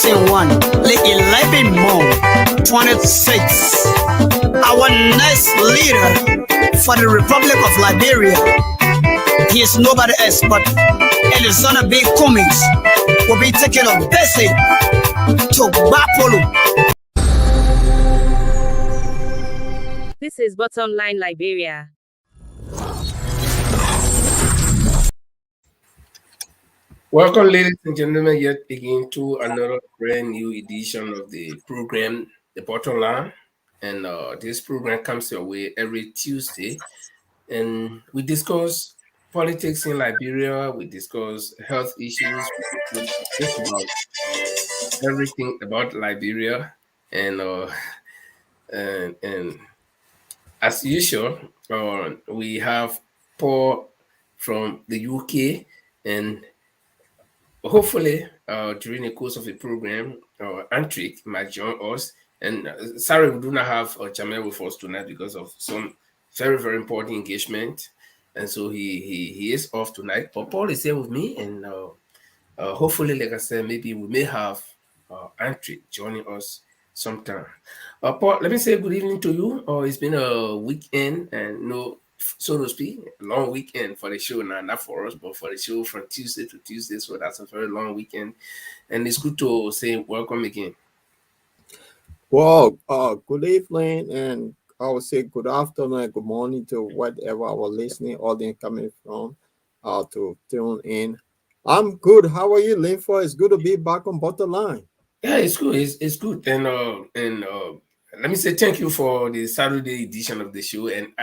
season 1, le 11 month 26. Our next leader for the Republic of Liberia, he is nobody else but Alexander B. Cummings, will be taking a visit to Bapolu. This is Bottom Line Liberia. Welcome, ladies and gentlemen, yet again to another brand new edition of the program, The Bottom Line. And this program comes your way every Tuesday. And we discuss politics in Liberia, we discuss health issues, we discuss just about everything about Liberia. And and as usual, we have Paul from the UK, and hopefully during the course of the program, Antrik might join us. And sorry, we do not have Jamel with us tonight because of some very, very important engagement. And so he is off tonight. But Paul is here with me, and hopefully, like I said, maybe we may have Antrik joining us sometime. Paul, let me say good evening to you. It's been a weekend, and so to speak, a long weekend for the show now, not for us, but for the show from Tuesday to Tuesday. So that's a very long weekend, and it's good to say welcome again. Well, good evening, and I would say good afternoon and good morning to whatever our listening audience coming from to tune in. I'm good. How are you, Linford? It's good to be back on Bottom Line. Yeah, it's good. It's good, and let me say thank you for the Saturday edition of the show. And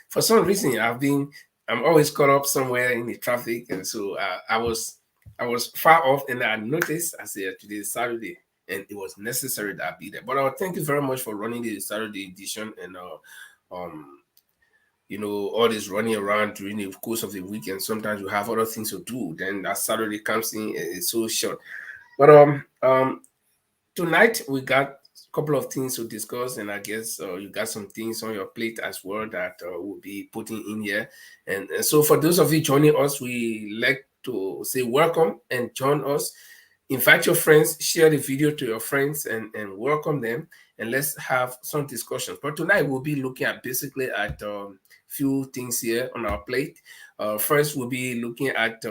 for some reason, I'm always caught up somewhere in the traffic, and so I was far off, and I noticed I said today is Saturday, and it was necessary that I be there. But thank you very much for running the Saturday edition, and all this running around during the course of the weekend. Sometimes you have other things to do. Then that Saturday comes in, it's so short. But tonight we got a couple of things to discuss, and I guess you got some things on your plate as well that we'll be putting in here. And so for those of you joining us, we like to say welcome and join us. Invite your friends, share the video to your friends, and welcome them, and let's have some discussions. But tonight we'll be looking at basically at few things here on our plate. First, we'll be looking at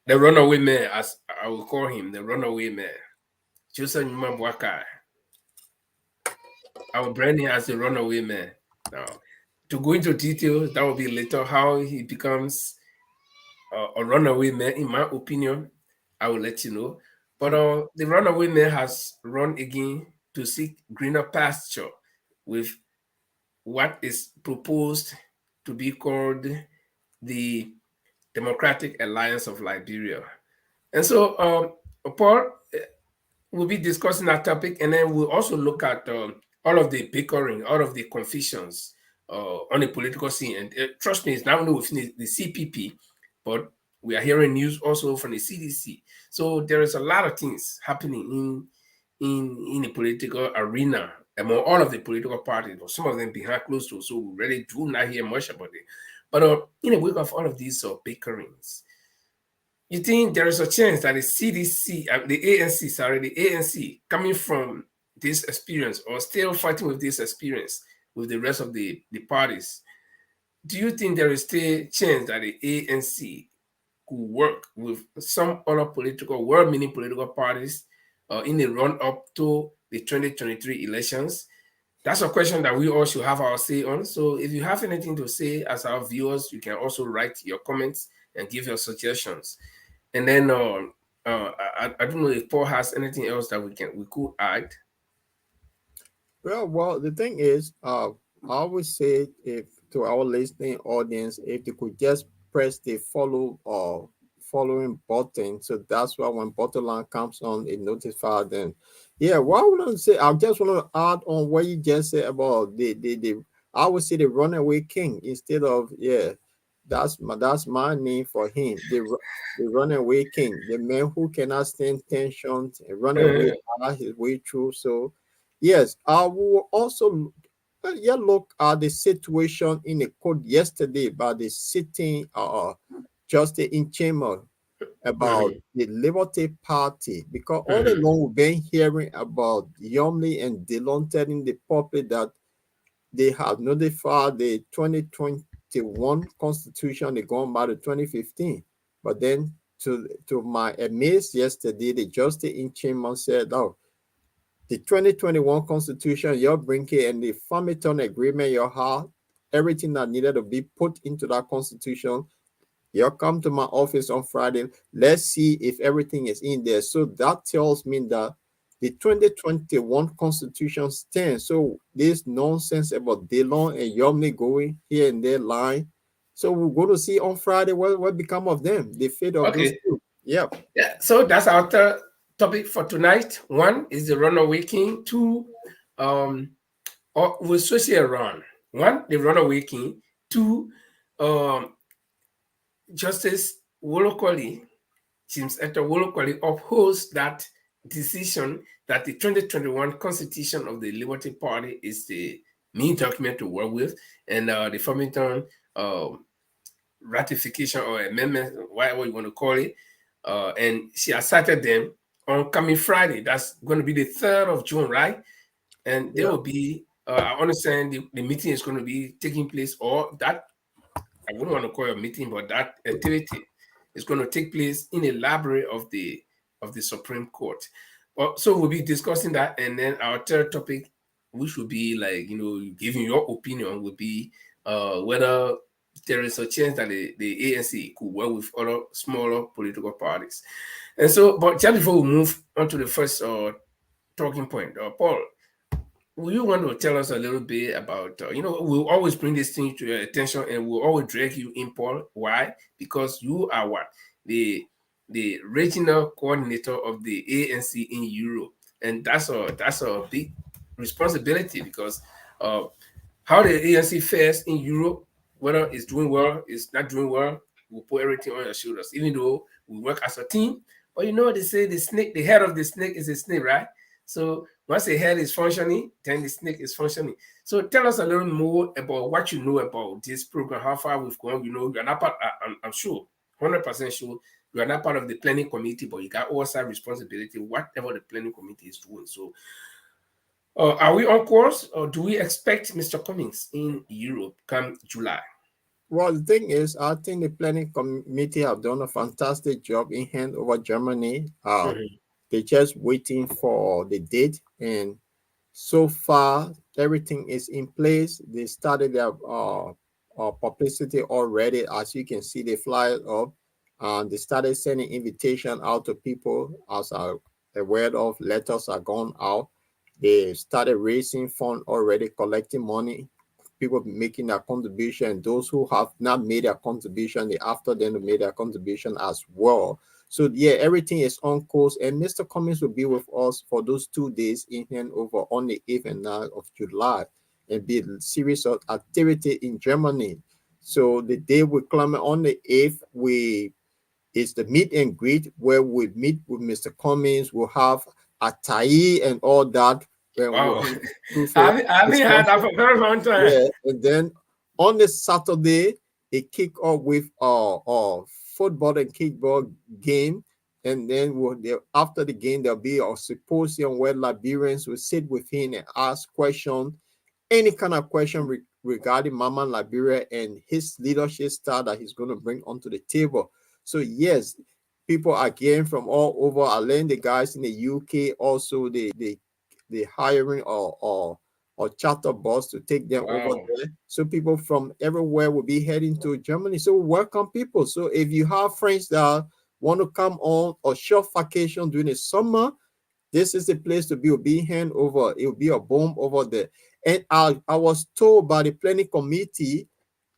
the runaway man, as I will call him, the runaway man, Joseph Nwabwaka. Our branding as the runaway man. Now, to go into details, that will be later how he becomes a runaway man, in my opinion. I will let you know. But the runaway man has run again to seek greener pasture with what is proposed to be called the Democratic Alliance of Liberia. And so, Paul, we'll be discussing that topic, and then we'll also look at all of the bickering, all of the confusions on the political scene. And trust me, it's not only within the CPP, but we are hearing news also from the CDC. So there is a lot of things happening in the political arena among all of the political parties, or some of them behind closed doors. So we really do not hear much about it. But in the wake of all of these bickerings, you think there is a chance that the ANC coming from this experience or still fighting with this experience with the rest of the parties, do you think there is still a chance that the ANC could work with some other well-meaning political parties in the run-up to the 2023 elections? That's a question that we all should have our say on. So if you have anything to say as our viewers, you can also write your comments and give your suggestions. And then I don't know if Paul has anything else that we could add. Well, the thing is, I would say if to our listening audience, if they could just press the follow or following button, so that's why when bottom line comes on, it notifies them. Yeah, what I want to say, I just want to add on what you just said about the I would say the runaway king instead of that's my name for him. The runaway king, the man who cannot stand tensions and run away his way through. So yes, I will also look at the situation in the court yesterday by the sitting justice in chamber about the Liberty Party, because all along we've been hearing about Yomley and Dillon telling the public that they have notified the 2021 constitution, they gone by the 2015. But then to my amaze yesterday, the justice in chamber said, oh, the 2021 constitution you're bringing and the Farmington agreement you have, everything that needed to be put into that constitution, you'll come to my office on Friday. Let's see if everything is in there. So that tells me that the 2021 constitution stands. So this nonsense about Delon and Yomni going here and there line. So we're going to see on Friday what become of them, the fate of those two. Yeah. Yeah. So that's our third topic for tonight. One is the runaway king. Two, or we'll switch it around. One, the runaway king. Two, Justice Wolokoli, James Etta Wolokoli, upholds that decision that the 2021 Constitution of the Liberty Party is the main document to work with, and the Farmington ratification or amendment, whatever you want to call it, and she has cited them on coming Friday. That's going to be the 3rd of June, right? And there will be, I understand the meeting is going to be taking place, or that, I wouldn't want to call it a meeting, but that activity is going to take place in a library of the Supreme Court. Well, so we'll be discussing that, and then our third topic, which will be like, giving your opinion, would be whether there is a chance that the ANC could work with other smaller political parties. And so, but just before we move on to the first talking point, Paul, will you want to tell us a little bit about, we'll always bring this thing to your attention and we'll always drag you in, Paul. Why? Because you are what? The regional coordinator of the ANC in Europe. And that's a big responsibility, because how the ANC fares in Europe, whether it's doing well, it's not doing well, we'll put everything on your shoulders, even though we work as a team. But they say the head of the snake is a snake, right? So once the head is functioning, then the snake is functioning. So tell us a little more about what you know about this program, how far we've gone. You're not part, I'm sure, 100% sure, you are not part of the planning committee, but you got oversight responsibility, whatever the planning committee is doing. So are we on course, or do we expect Mr. Cummings in Europe come July? Well, the thing is, I think the planning committee have done a fantastic job in hand over Germany. They're just waiting for the date, and so far everything is in place. They started their publicity already. As you can see, they fly up, and they started sending invitation out to people. As a word of letters are gone out, they started raising funds already, collecting money. People making their contribution. Those who have not made their contribution, they after them to make their contribution as well. So yeah, everything is on course, and Mr. Cummings will be with us for those 2 days in Hanover on the 8th and 9th of July, and be a series of activity in Germany. So the day we come on the 8th, it's the meet and greet where we meet with Mr. Cummings. We'll have a tie and all that. Wow. I haven't had that for a very long time. Yeah, and then on the Saturday, they kick off with football and kickball game. And then after the game, there'll be a symposium where Liberians will sit with him and ask questions, any kind of question regarding Mama Liberia and his leadership style that he's going to bring onto the table. So yes, people are getting from all over. I learned the guys in the UK also, the hiring or charter bus to take them over there. So people from everywhere will be heading to Germany. So we welcome people. So if you have friends that want to come on a short vacation during the summer, this is the place to be. It'll be Hanover. It will be a bomb over there. And I was told by the planning committee,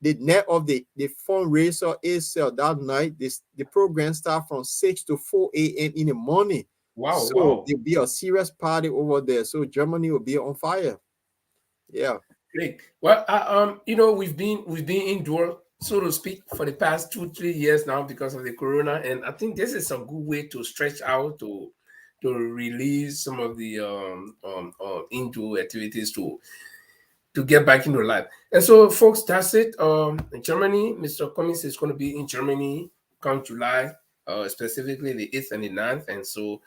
the net of the fundraiser is that night. The program starts from 6 to 4 a.m. in the morning. Wow. There'll be a serious party over there. So Germany will be on fire. Yeah. Great. Well, we've been indoor, so to speak, for the past 2-3 years now because of the corona, and I think this is a good way to stretch out to release some of the indoor activities to get back into life. And so, folks, that's it. In Germany, Mr. Cummings is going to be in Germany come July. specifically the 8th and the 9th. And so,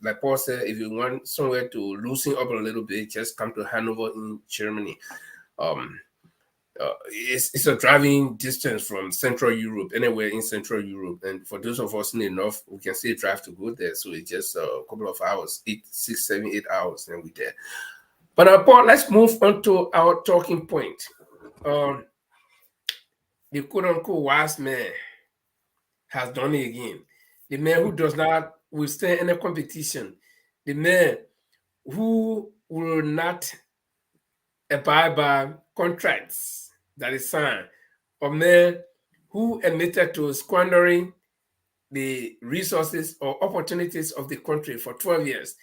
like Paul said, if you want somewhere to loosen up a little bit, just come to Hanover in Germany. It's a driving distance from Central Europe, anywhere in Central Europe. And for those of us in the north, we can still drive to go there. So it's just a couple of hours, 6, 7, 8 hours, and we're there. But Paul, let's move on to our talking point. The quote-unquote wise man has done it again. The man who does not withstand any competition. The man who will not abide by contracts that is signed. A man who admitted to squandering the resources or opportunities of the country for 12 years.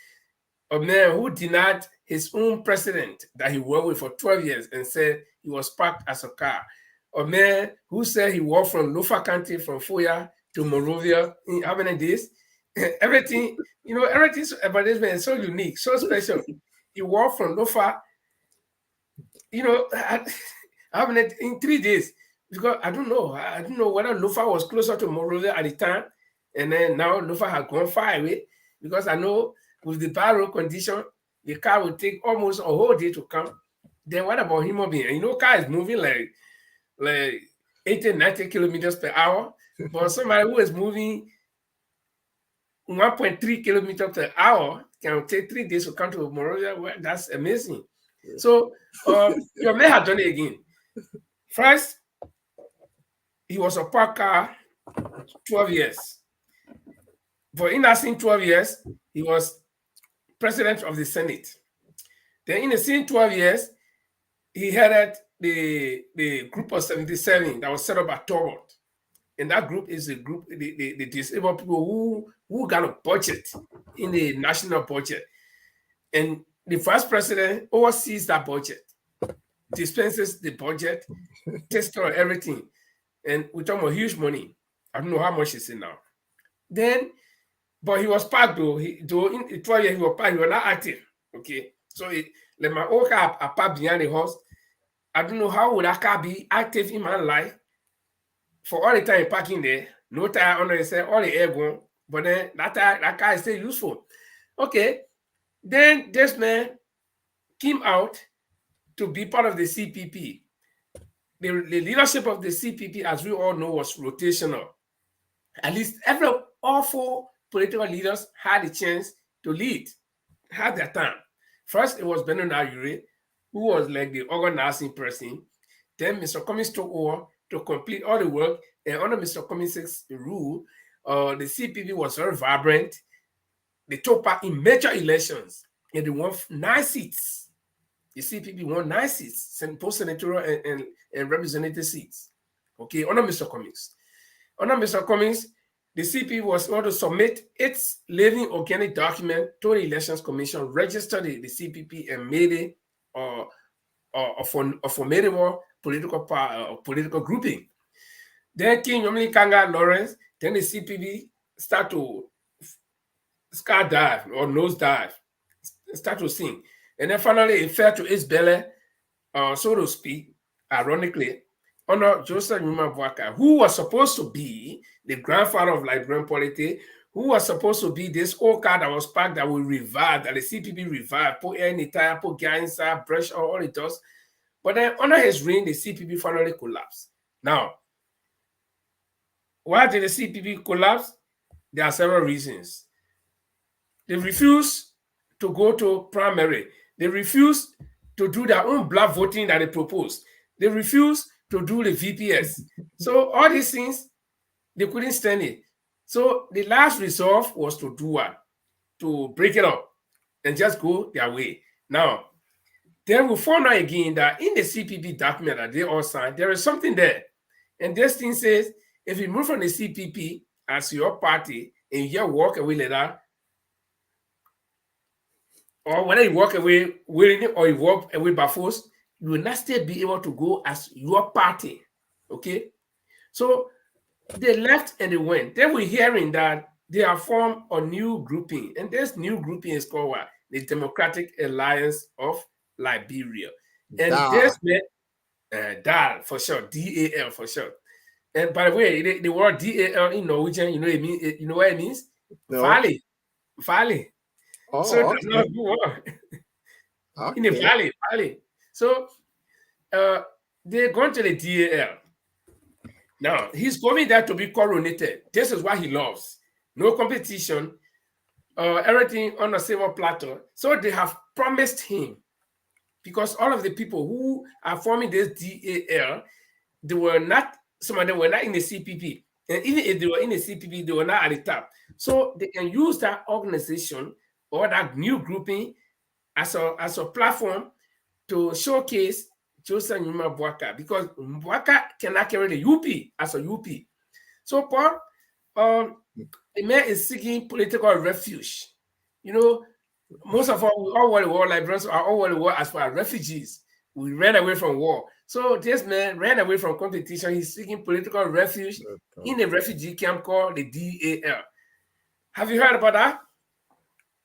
A man who denied his own president that he worked with for 12 years and said he was parked as a car. A man who said he walked from Lofa County, from Foya to Monrovia in how many days? Everything, everything about this man is so unique, so special. He walked from Lofa, in 3 days. Because I don't know whether Lofa was closer to Monrovia at the time, and then now Lofa has gone far away. Because I know with the bad road condition, the car will take almost a whole day to come. Then what about human being? Car is moving like 80, 90 kilometers per hour. But somebody who is moving 1.3 kilometers per hour can take 3 days to come to Monrovia. Well, that's amazing. So your man had done it again. First, he was a park car 12 years. But in that same 12 years, he was president of the Senate. Then in the same 12 years, he headed the group of 77 that was set up by Torwald. And that group is the group, the disabled people who got a budget in the national budget. And the vice president oversees that budget, dispenses the budget, takes care of everything. And we're talking about huge money. I don't know how much it's in now. But he was parked though. In 12 years, he was parked. He was not active. Okay. So like my old car, I parked behind the house. I don't know how would that car be active in my life for all the time parking there. No tire on it, all the air going. But then that car is still useful. Okay. Then this man came out to be part of the CPP. The leadership of the CPP, as we all know, was rotational. At least all 4 political leaders had a chance to lead, had their time. First, it was Bernard Ayure, who was like the organizing person. Then Mr. Cummings took over to complete all the work. And under Mr. Cummings' rule, the CPP was very vibrant. They took part in major elections, and they won 9 seats. The CPP won 9 seats, both senatorial and representative seats. Okay, under Mr. Cummings. Under Mr. Cummings, the CPP was able to submit its living organic document to the Elections Commission, registered the CPP, and made it a formidable political grouping. Then King Yomini Kanga Lawrence, then the CPP start to skydive or nosedive, start to sing. And then finally it fell to its belly, so to speak, ironically, under Joseph Numa Bwaka, who was supposed to be the grandfather of Liberian politics, who was supposed to be this old car that was parked that will revive, that the CPP revived, put air in the tire, put gas inside, brush all it does. But then under his reign, the CPP finally collapsed. Now, why did the CPP collapse? There are several reasons. They refused to go to primary. They refused to do their own black voting that they proposed. They refused to do the VPS. So all these things, they couldn't stand it. So the last resolve was to do what? To break it up and just go their way. Now, then we found out again that in the CPP document that they all signed, there is something there. And this thing says, if you move from the CPP as your party and you just walk away like that, or whether you walk away willingly or you walk away by force, you will not still be able to go as your party. Okay? So they left and they went. Then we're hearing that they have formed a new grouping. And this new grouping is called what? The Democratic Alliance of Liberia. And this meant DAL for short, DAL for short. And by the way, the word DAL in Norwegian, you know what it means? No. Valley, valley. So Oh, that's not okay. a good word. In the Okay. valley, valley. So uh, they're going to the DAL. Now he's going there to be coronated. This is what he loves. No competition, everything on a silver platter. So they have promised him, because all of the people who are forming this DAL, they were not, some of them were not in the CPP. And even if they were in the CPP, they were not at the top. So they can use that organization or that new grouping as a platform to showcase Joseph Numa Bwaka, because Bwaka cannot carry the UP as a UP. So Paul, the man is seeking political refuge. You know, most of us, we all want the war, Liberians are all want the war as far as refugees. We ran away from war. So this man ran away from competition. He's seeking political refuge in a refugee camp called the DAL. Have you heard about that?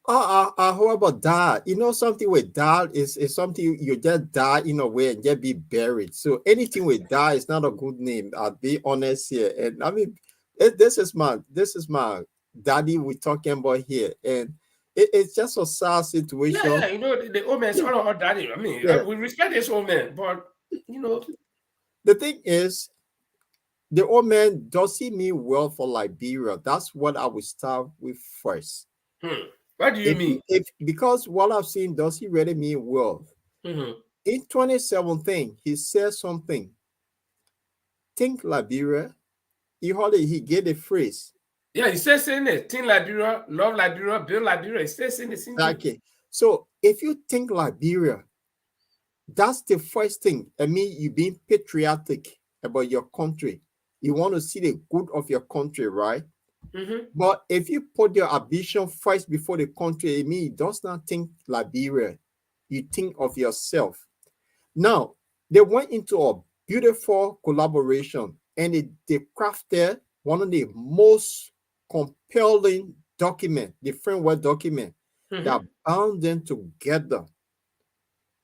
How about that? You know, something with that is something you just die in a way and just be buried. So anything with that is not a good name. I'll be honest here. And I mean, this is my daddy we're talking about here. And it's just a sad situation. Yeah. You know, the old man's all about daddy. I mean, Yeah. we respect this old man, but, you know. The thing is, the old man, does he mean well for Liberia? That's what I would start with first. What do you If, mean? if Because what I've seen, does he really mean well? In 2017, he said something. Think Liberia. He gave a phrase. Yeah, he says in it. Think Liberia, love Liberia, build Liberia. He says in the same thing. Okay. So if you think Liberia, that's the first thing. I mean, you being patriotic about your country. You want to see the good of your country, right? But if you put your ambition first before the country, I mean, it does not think Liberia. You think of yourself. Now, they went into a beautiful collaboration, and they crafted one of the most compelling document, the framework document that bound them together.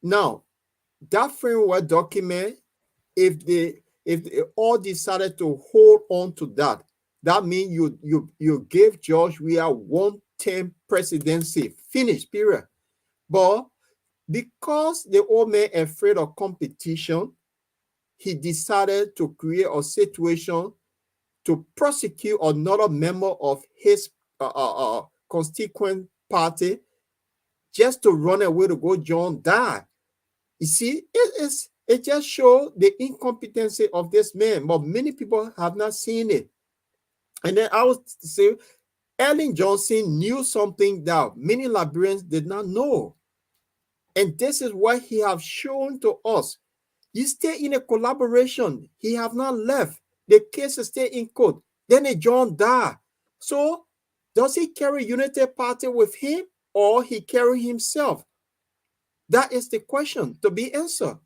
Now, that framework document, if they all decided to hold on to that, that means you gave George Weah 1-term presidency, finished, period. But because the old man afraid of competition, he decided to create a situation to prosecute another member of his constituent party just to run away to go join that. You see, it just shows the incompetency of this man, but many people have not seen it. And then I would say, Ellen Johnson knew something that many Liberians did not know. And this is what he has shown to us. You stay in a collaboration. He have not left. The case stay in court. Then a John die. So does he carry United Party with him, or he carry himself? That is the question to be answered.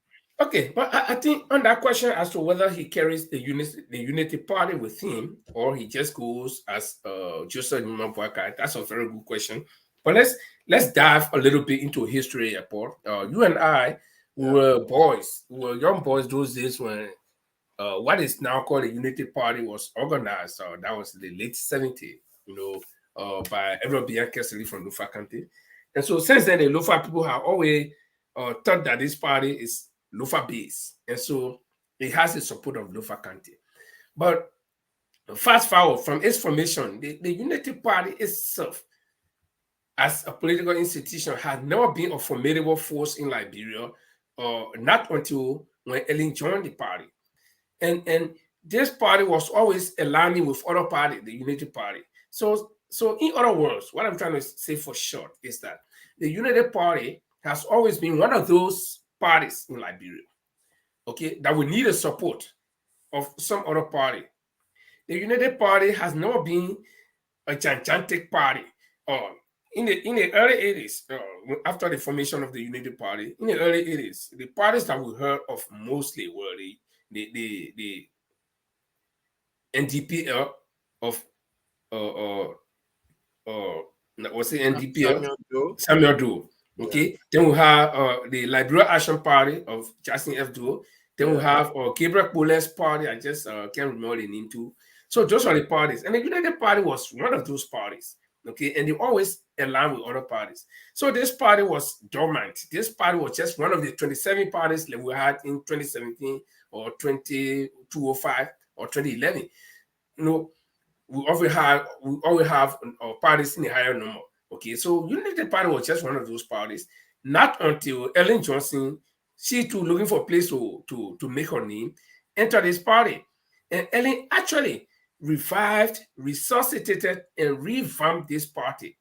Okay, but I think on that question as to whether he carries the unity party with him or he just goes as Joseph Numa Bwaka, that's a very good question. But let's dive a little bit into history, Paul. You and I were boys, we were young boys those days when what is now called the Unity Party was organized. That was the late 70s, by Edward Biankesili from Lufa County. And so since then, the Lufa people have always thought that this party is Lufa based. And so it has the support of Lufa County. But fast forward from its formation, the Unity Party itself, as a political institution, had never been a formidable force in Liberia, not until when Ellen joined the party. And this party was always aligning with other party, the Unity Party. So in other words, what I'm trying to say for short is that the Unity Party has always been one of those parties in Liberia, okay, that will need the support of some other party. The Unity Party has never been a gigantic party. In the early 80s, after the formation of the Unity Party, in the early 80s, the parties that we heard of mostly were the NDPL of what's the NDPL? Samuel Doe. Okay. Then we have the Liberal Action Party of Justin F. Doe. Then we have Gabriel Pole's party. I just can't remember the name too. So those are the parties. And the United Party was one of those parties. Okay. And they always align with other parties. So this party was dormant. This party was just one of the 27 parties that we had in 2017 or 2005 or 2011. You know, we always have parties in a higher number. Okay, so United Party was just one of those parties. Not until Ellen Johnson, she too looking for a place to make her name, entered this party. And Ellen actually revived, resuscitated, and revamped this party.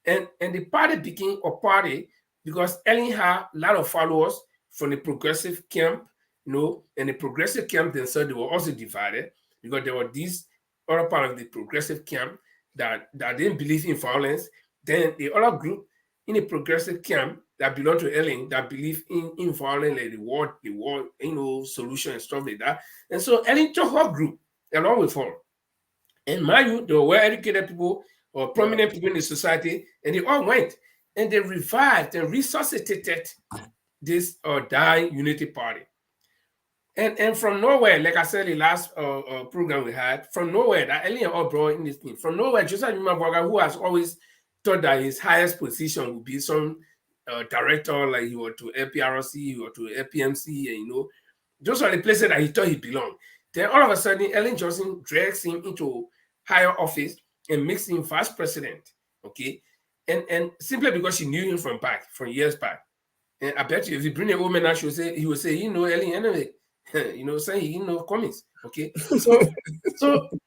And the party became a party because Ellen had a lot of followers from the progressive camp, and the progressive camp themselves, they were also divided because there were these other part of the progressive camp that didn't believe in violence. Then the other group in the progressive camp that belonged to Ellen that believed in violence, like the war, solution and stuff like that. And so Ellen took her group along with her. And mind you, they were well-educated people or prominent people in the society, and they all went and they revived and resuscitated this dying Unity Party. And from nowhere, like I said, the last program we had, from nowhere, that Ellen all brought in this thing. From nowhere, Joseph Numa, who has always thought that his highest position would be some director, like he was to LPRC, he was to LPMC, and those are the places that he thought he belonged. Then all of a sudden, Ellen Johnson drags him into higher office and makes him vice president. Okay, and simply because she knew him from years back. And I bet you, if you bring a woman out, he will say, Ellen anyway. Saying Cummings. Okay, so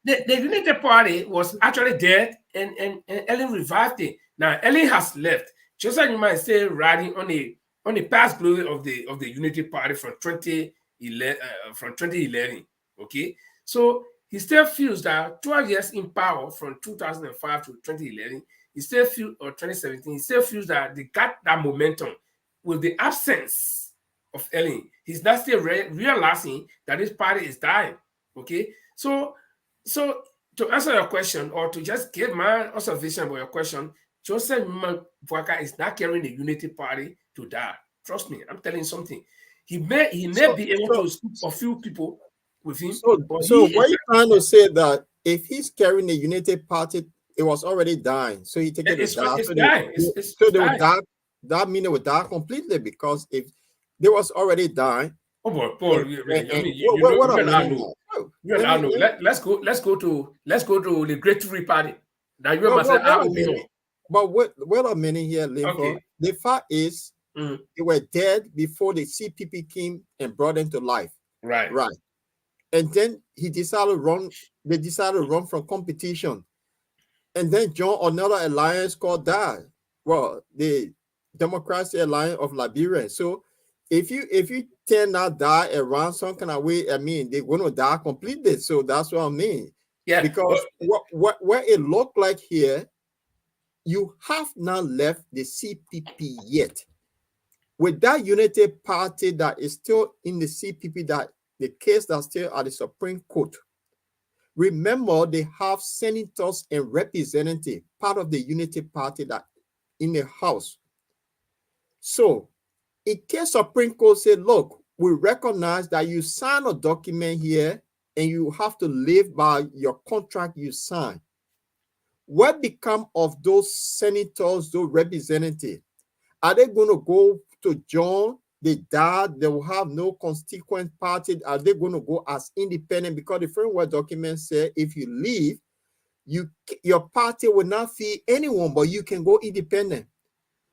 the United Party was actually dead, and Ellen revived it. Now Ellen has left. Just like you might say, riding on the past glory of the Unity Party from 2011. Okay, so he still feels that 12 years in power from 2005 to 2011, he still feels, or 2017, he still feels that they got that momentum with the absence of Ellen. He's not still realizing that this party is dying. Okay, so to answer your question, or to just give my observation about your question, Joseph Mwaka is not carrying the Unity Party to die. Trust me, I'm telling you something. He may be able to speak a few people with him. So what you trying to say that if he's carrying the Unity Party, it was already dying. So he take it to die. It's dying. So they would die. That means it would die completely, because if they was already dying. Oh boy, Paul, Let's go to the Great Free Party. Now you must say, but wait a minute here, Lincoln. Okay. The fact is, they were dead before the CPP came and brought them to life. Right. And then he decided to run. They decided to run from competition, and then join another alliance called DAI. Well, the Democratic Alliance of Liberia. So if you turn that DAI around some kind of way, I mean, they're going to die completely. So that's what I mean. Yeah. Because what it looked like here, you have not left the CPP yet. With that Unity Party that is still in the CPP, that the case that's still at the Supreme Court. Remember, they have senators and representatives, part of the Unity Party, that in the House. So in case Supreme Court said, look, we recognize that you sign a document here and you have to live by your contract you sign. What become of those senators, those representatives? Are they going to go to join the DAI? They will have no constituent party. Are they going to go as independent? Because the framework document says if you leave, your party will not feed anyone, but you can go independent.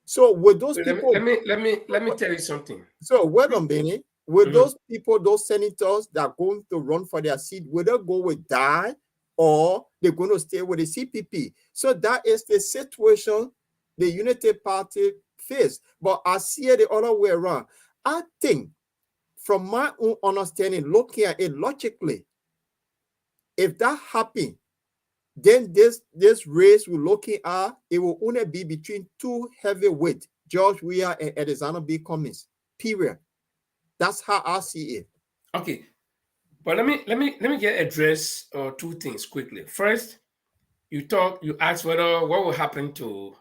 So with those people, let me tell you something. So wait a minute. With those people, those senators that are going to run for their seat, will they go with DAI or they're going to stay with the CPP? So that is the situation the Unity Party face. But I see it the other way around. I think, from my own understanding, looking at it logically, if that happens, then this race we're looking at, it will only be between two heavyweights, George Weah and Alexander B. Cummings. Period. That's how I see it. Okay, but let me get address two things quickly. First, you asked what will happen to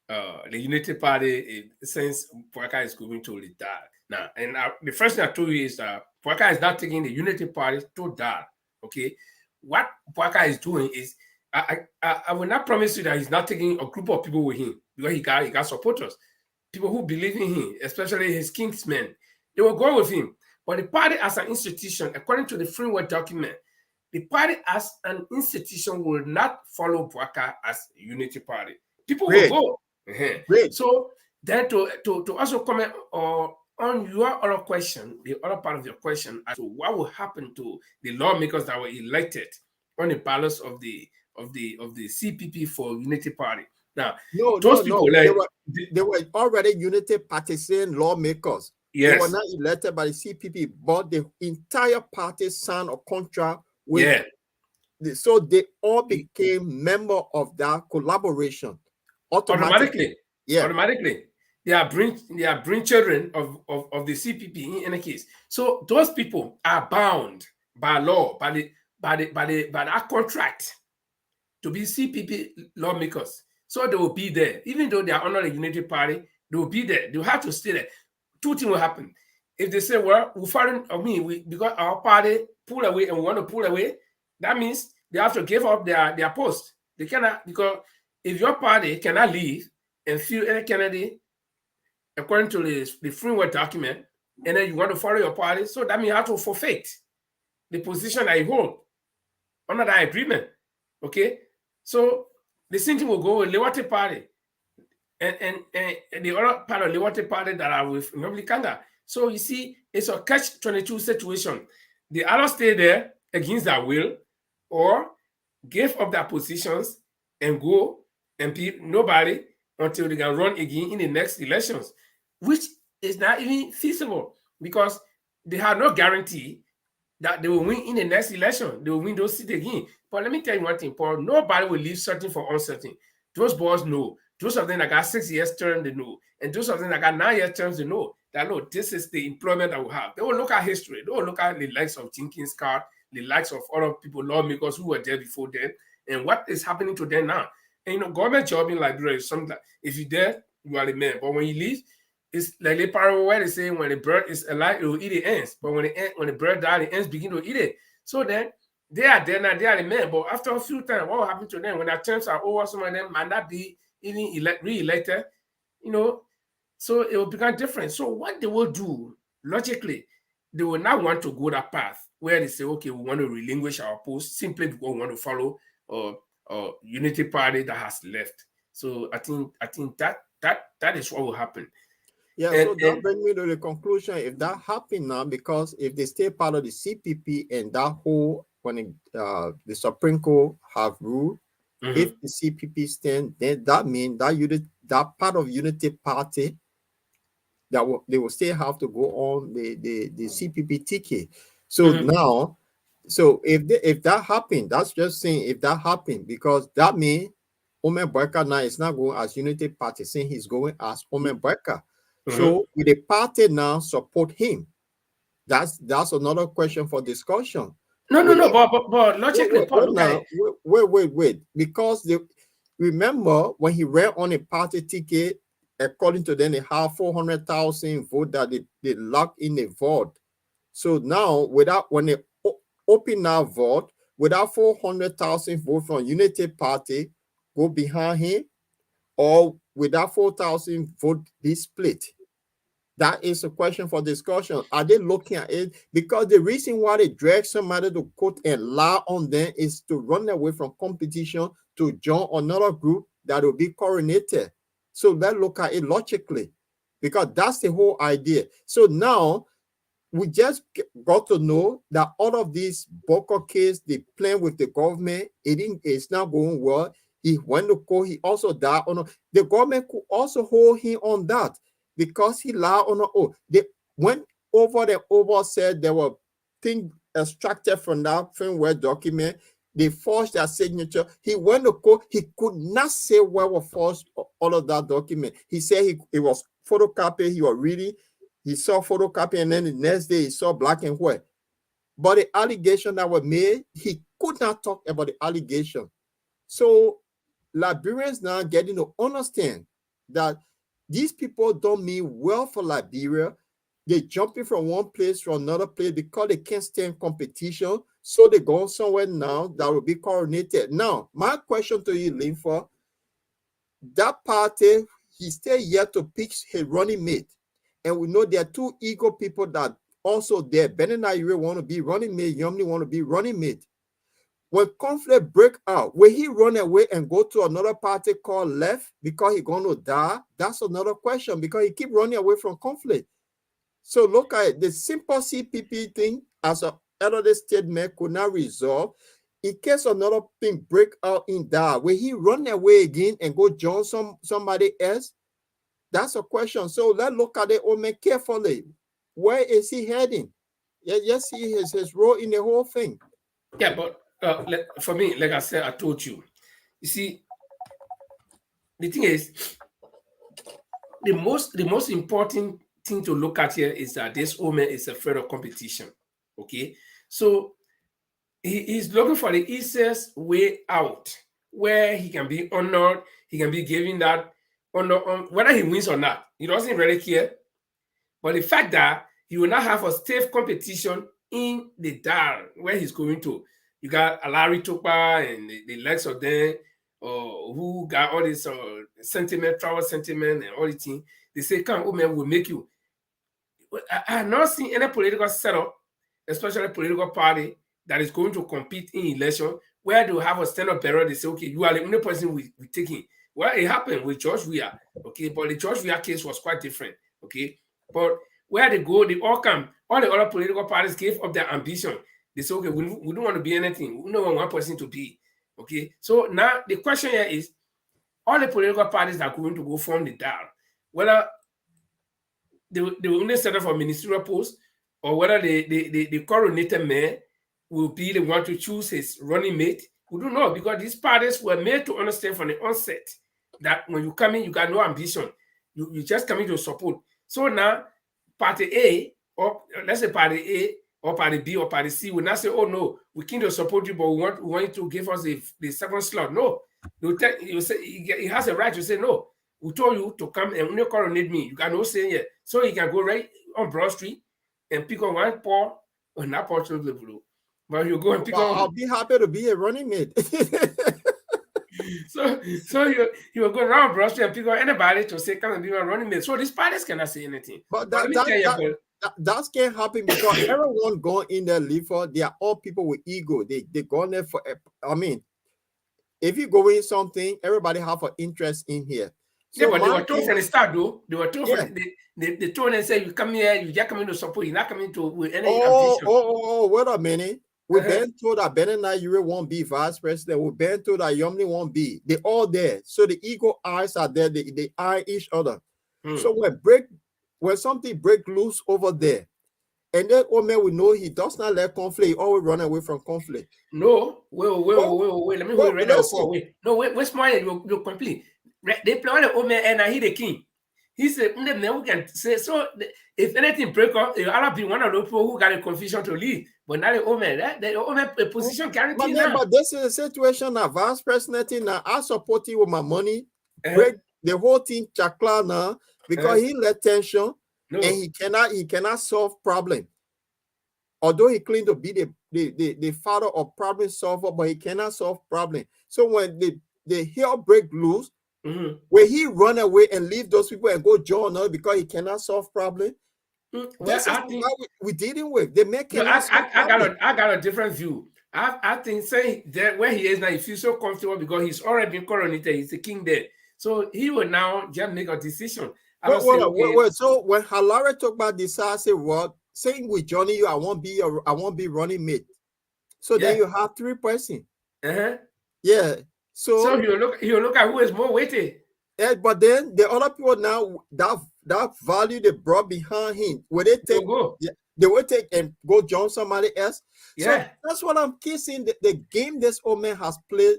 the Unity Party since Pwaka is going to retire now. And the first thing I told you is that Boakai is not taking the Unity Party to that. Okay, what Boakai is doing is, I will not promise you that he's not taking a group of people with him, because he got supporters, people who believe in him, especially his kingsmen. They will go with him. But the party as an institution, according to the framework document, the party as an institution will not follow Boakai as a unity party. People will go. Great. So then to also comment on your other question, the other part of your question, as to what will happen to the lawmakers that were elected on the ballots of the CPP for Unity Party. Now, those people, like, they were already Unity partisan lawmakers. Yes. They were not elected by the CPP, but the entire party signed a contract with. So they all became member of that collaboration automatically. Yeah. Automatically. They are brain children of the CPP in any case. So those people are bound by law, by that contract to be CPP lawmakers. So they will be there. Even though they are under the Unity Party, they will be there. They will have to stay there. Two things will happen. If they say, well, because our party pull away and we want to pull away, that means they have to give up their post. They cannot, because if your party cannot leave and fill any candidate according to the framework document, and then you want to follow your party, so that means you have to forfeit the position that you hold under that agreement. Okay? So the same thing will go with Liberty Party and the other part of Liberty Party that are with Republican. So you see, it's a catch-22 situation. They either stay there against their will or give up their positions and go and be nobody until they can run again in the next elections, which is not even feasible because they have no guarantee that they will win in the next election. They will win those seats again. But let me tell you one thing, Paul, nobody will leave certain for uncertain. Those boys know. Those of them that got 6 years term, they know. And those of them that got 9 years terms, they know that, look, this is the employment that we have. They will look at history. They will look at the likes of Jenkins Carr, the likes of other people, lawmakers who were there before them, and what is happening to them now. And, government job in Liberia is something that if you're there, you are the man. But when you leave, it's like the parable where they say when the bird is alive, it will eat the ants. But when the bird dies, the ants begin to eat it. So then they are there now, they are the men. But after a few times, what will happen to them? When their terms are over, some of them might not be even re-elected, so it will become different. So what they will do, logically, they will not want to go that path where they say, okay, we want to relinquish our post simply because we want to follow a unity party that has left. So I think that is what will happen. Yeah, so that brings me to the conclusion. If that happened now, because if they stay part of the CPP and that whole, when the Supreme Court have ruled, if the CPP stand, then that means that part of Unity Party they will still have to go on the CPP ticket. So now, so if that happened, that's just saying if that happened, because that means Omer Barker now is not going as Unity Party, saying he's going as Omer Barker. So will the party now support him? That's another question for discussion. No, but logically, wait. Because remember when he ran on a party ticket, according to them, they have 400,000 votes that they locked in the vote. So now, when they open that vote, without 400,000 votes from Unity Party go behind him, or without 4,000 vote be split? That is a question for discussion. Are they looking at it? Because the reason why they drag somebody to quote and lie on them is to run away from competition to join another group that will be coronated. So let's look at it logically, because that's the whole idea. So now we just got to know that all of these Boko case, they playing with the government, it's not going well. He went to court, he also died. The government could also hold him on that, because he lied on the oath. They went over said there were things extracted from that framework document. They forged their signature. He went to court. He could not say where was forged all of that document. He said it was photocopied. He was reading. He saw photocopy, and then the next day he saw black and white. But the allegation that were made, he could not talk about the allegation. So Liberians now getting to understand that these people don't mean well for Liberia. They jumping from one place to another place because they can't stand competition. So they go somewhere now that will be coronated. Now, my question to you, Linford, that party, he still yet to pick his running mate. And we know there are two ego people that also there. Ben and I want to be running mate, Yomni want to be running mate. When conflict break out, will he run away and go to another party called left because he going to die? That's another question because he keep running away from conflict. So look at it. The simple CPP thing as an elderly statement could not resolve. In case another thing break out in that, will he run away again and go join somebody else? That's a question. So let's look at it, man, carefully. Where is he heading? Yes, he has his role in the whole thing. Yeah, but for me, like I said, I told you. You see, the thing is, the most important thing to look at here is that this old man is afraid of competition. Okay, so he's looking for the easiest way out, where he can be honored, he can be given that honor, whether he wins or not. He doesn't really care. But the fact that he will not have a stiff competition in the DAR where he's going to. You got Alari Topa and the likes of them, who got all this sentiment, travel sentiment, and all the things. They say, come, oh man, we'll make you. I have not seen any political setup, especially a political party, that is going to compete in election where they will have a stand-up bearer. They say, okay, you are the only person we're taking. Well, it happened with George Weah, okay, but the George Weah case was quite different, okay. But where they go, they all come. All the other political parties gave up their ambition. They say, okay, we don't want to be anything. We don't want one person to be, okay. So now the question here is, all the political parties that are going to go form the DAR, whether they will only set up for ministerial posts, or whether the coronated mayor will be the one to choose his running mate, we don't know, because these parties were made to understand from the onset that when you come in, you got no ambition. You just come in to support. So now, party A, or let's say party A, or party B, or party C will not say, oh no, we can't support you, but we want you to give us the second slot. No. You say he has a right to say, no, we told you to come and only coronate me. You got no say yet. So he can go right on Broad Street and pick on one paw, or not paw to the blue. But you go and pick on. I'll be happy to be a running mate. so you will go around Broad Street and pick on anybody to say, come and be my running mate. So these parties cannot say anything. But that can't happen because everyone going in there, they are all people with ego. They go in there for, I mean, if you go in something, everybody have an interest in here. So yeah, but they were told from the start, though. They were told they told and said, you come here, you just come in to support, you're not coming to with any ambition. Wait a minute. We've been told that Ben and Nairi won't be vice president. We've been told that Yomni won't be. They're all there. So the ego eyes are there. They eye each other. So when something break loose over there, and then old man will know he does not let conflict. He always run away from conflict. No, wait. Let me hold right now. No, wait, smart. You complete. They play on the old man and he the king. He said, we can say, so if anything break up, I'll be one of those people who got a confusion to leave. But now the old man, the old man position guaranteed. But this is a situation that vice president now, I support you with my money, break the whole thing chakla now, because he let tension and he cannot solve problem. Although he claimed to be the father of problem solver, but he cannot solve problem. So when the hell break loose, will he run away and leave those people and go join us because he cannot solve problem? This is what we're dealing with. They make it. I got a different view. I think say that where he is now, he feels so comfortable because he's already been coronated. He's the king there, so he will now just make a decision. So when Halare talk about this, I say what? Saying with Johnny, I won't be running mate. So then you have three persons. Yeah. So you look at who is more weighty. Yeah, but then the other people now that value they brought behind him, will they take? They will take and go join somebody else. Yeah. So that's what I'm kissing. The game this old man has played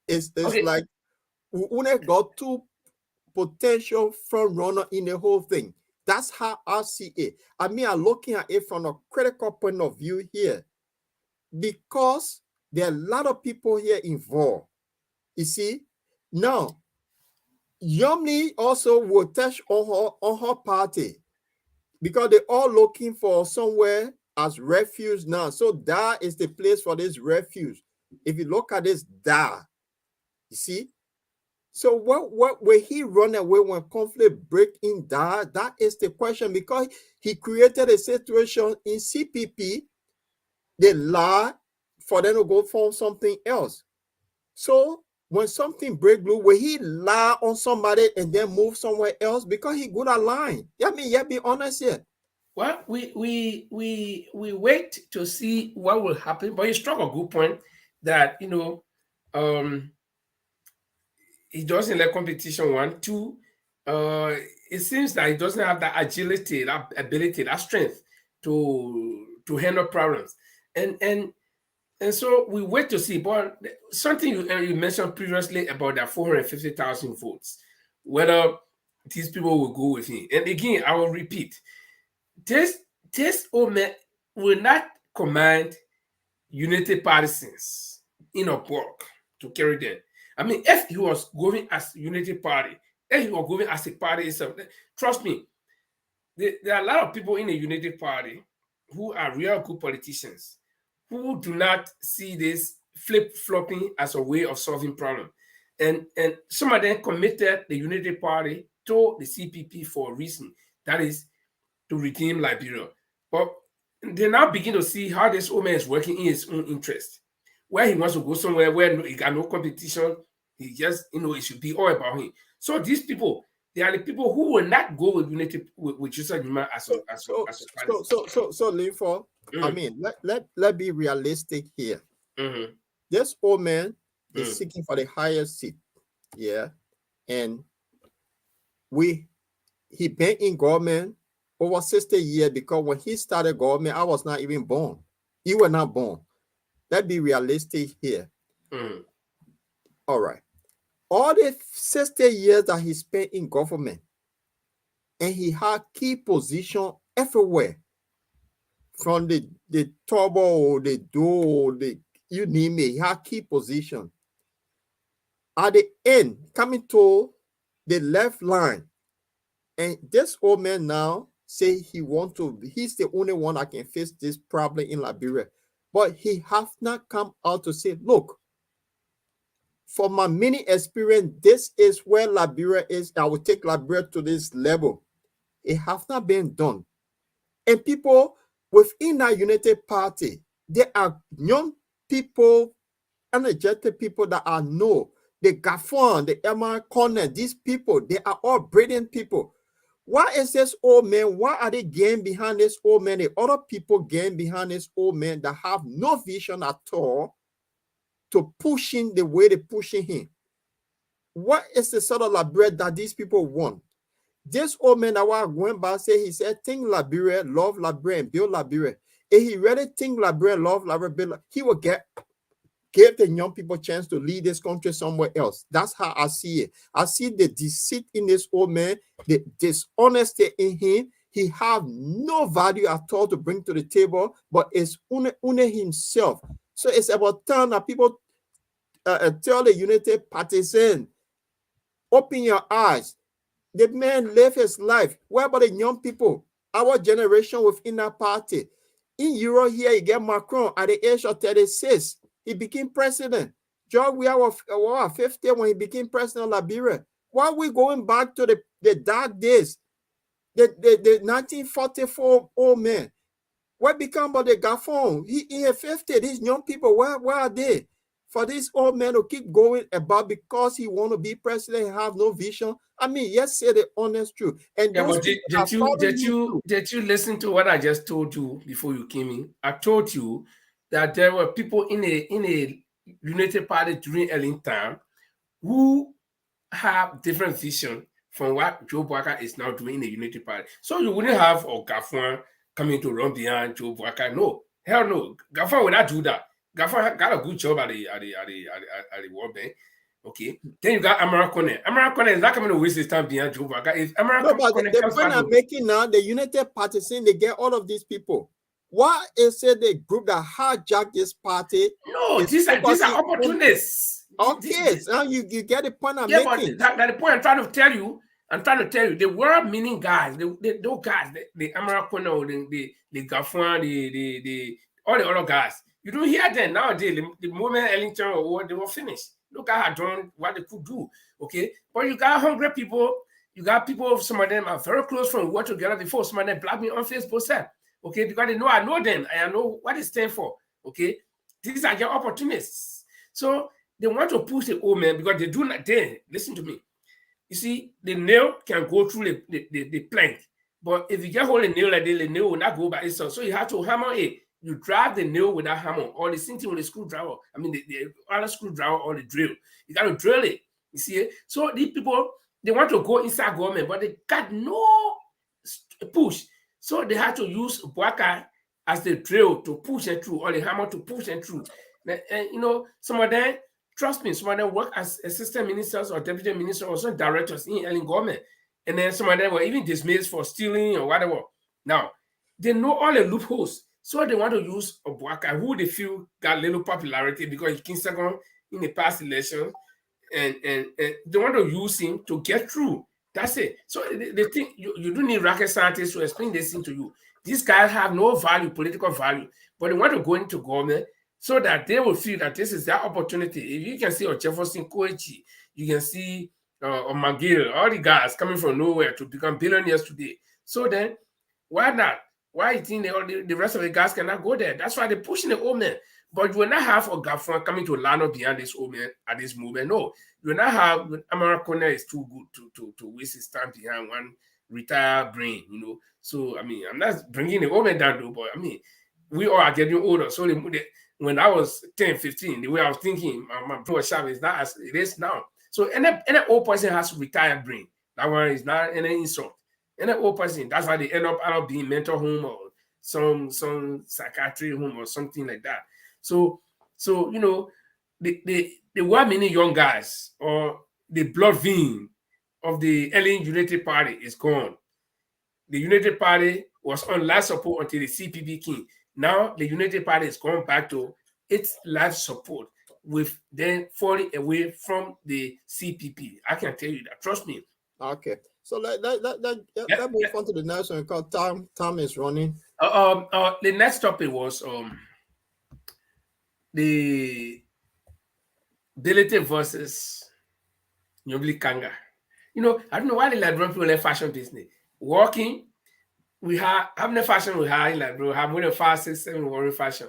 is like we got two potential front runner in the whole thing. That's how I see it. I mean, I'm looking at it from a critical point of view here, because there are a lot of people here involved. You see, now Yomni also will touch on her party. because they're all looking for somewhere as refuge now. So that is the place for this refuge. If you look at this Dar, you see. So what will he run away when conflict break in Dar? That is the question, because he created a situation in CPP. They lie for them to go for something else. So when something break blue, will he lie on somebody and then move somewhere else? Because he good at lying. I mean, yeah, be honest here. Well, we wait to see what will happen. But you struck a good point that um, he doesn't like competition. One, two, it seems that he doesn't have that agility, that ability, that strength to handle problems, and so we wait to see. But something you mentioned previously about that 450,000 votes, whether these people will go with him. And again, I will repeat, this old man will not command unity partisans in a work to carry them. I mean, if he was going as unity party, if he was going as a party itself, trust me, there are a lot of people in the unity party who are real good politicians who do not see this flip-flopping as a way of solving problems. And some of them committed the unity party to the CPP for a reason. That is to redeem Liberia. But they now begin to see how this old man is working in his own interest. Where he wants to go somewhere where he got no competition, he just, it should be all about him. So these people, they are the people who will not go with unity with Joseph Numa as a So Linford, I mean, let be realistic here. Mm-hmm. This old man is seeking for the highest seat, yeah, and he been in government over 60 years, because when he started government, I was not even born. You were not born. Let's be realistic here. All right. All the 60 years that he spent in government, and he had key position everywhere, from the turbo, the door, you name it, he had key position. At the end, coming to the left line, and this old man now say he's the only one that can face this problem in Liberia. But he have not come out to say, look, from my many experience, this is where Liberia is. I will take Liberia to this level. It have not been done. And people within that United Party, there are young people, energetic people that I know. The Gaffon, the Emma Corner, these people, they are all brilliant people. Why is this old man? Why are they getting behind this old man? The other people getting behind this old man that have no vision at all to pushing the way they're pushing him. What is the sort of Liberia that these people want? This old man that was going by he said, think Liberia, love Liberia, and build Liberia. If he really think Liberia, love Liberia, build, he will give the young people a chance to lead this country somewhere else. That's how I see it. I see the deceit in this old man, the dishonesty in him. He have no value at all to bring to the table, but it's only himself. So it's about time that people tell the unity partisan, open your eyes. The man lived his life. What about the young people? Our generation within that party. In Europe here, you get Macron at the age of 36. He became president. George Weah was 50 when he became president of Liberia. Why are we going back to the dark days? The 1944 old man. What become of the Gaffon? He in 50. These young people, where are they? For this old man to keep going about because he want to be president and have no vision. I mean, yes, say the honest truth. And yeah, but did you listen to what I just told you before you came in? I told you that there were people in a United Party during early time who have different vision from what Joe Bwaka is now doing in the Unity Party. So you wouldn't have Gaffon coming to run behind Joe Bwaka. No, hell no. Gaffon will not do that. Gaffon got a good job at the World Bank. Okay. Then you got Amara Kone. Amara Kone is not coming to waste his time behind Joe Bwaka. If Amara Kone the point I'm making now, the United Party saying they get all of these people. Why is it the group that hijacked this party? No, these are opportunists. Okay, now you get the point I'm making. But that the point I'm trying to tell you I'm trying to tell you, the world-meaning guys, those guys, the Americano, the Gaffron, the all the other guys, you don't hear them nowadays. The moment Ellington or what, they were finished. Look at how done what they could do. Okay, but you got hungry people. You got people. Some of them are very close from work together before. Some of them block me on Facebook. Said, okay, because they know I know them. I know what they stand for. Okay, these are your opportunists. So they want to push the old man because they do not. Then listen to me. You see, the nail can go through the plank, but if you get hold of the nail like this, the nail will not go by itself. So you have to hammer it. You drive the nail with that hammer, or the same thing with the screwdriver. I mean, the other screwdriver or the drill. You got to drill it. You see it? So these people, they want to go inside government, but they got no push. So they have to use Bwaka as the drill to push it through, or the hammer to push it through. And you know, some of them, trust me, some of them work as assistant ministers or deputy ministers or some directors in government. And then some of them were even dismissed for stealing or whatever. Now, they know all the loopholes. So they want to use Obwaka, who they feel got little popularity because he came second in the past election. And they want to use him to get through. That's it. So they think you don't need rocket scientists to explain this thing to you. These guys have no value, political value, but they want to go into government so that they will feel that this is their opportunity. If you can see Jefferson Koichi, you can see McGill, all the guys coming from nowhere to become billionaires today. So then, why not? Why you think the rest of the guys cannot go there? That's why they're pushing the old man. But you will not have a Gaffron coming to land up behind this old man at this moment. No, you will not have Americana is too good to waste his time behind one retired brain, you know. So I mean, I'm not bringing the old man down though, but I mean, we all are getting older. So when I was 10, 15, the way I was thinking, my brain was sharp is not as it is now. So any old person has retired brain. That one is not any insult. Any old person, that's why they end up being mental home or some psychiatry home or something like that. So you know, the one many young guys or the blood vein of the early United Party is gone. The United Party was on life support until the CPP came. Now the United Party is going back to its life support with then falling away from the CPP. I can tell you that. Trust me. Okay. So let move on to the next one because time is running. The next topic was the ability versus Nyobli Kanga. You know, I don't know why the Liberian people like fashion business. Walking, we have having a fashion we have in Liberia, we have more than 5, 6, 7 warring fashion.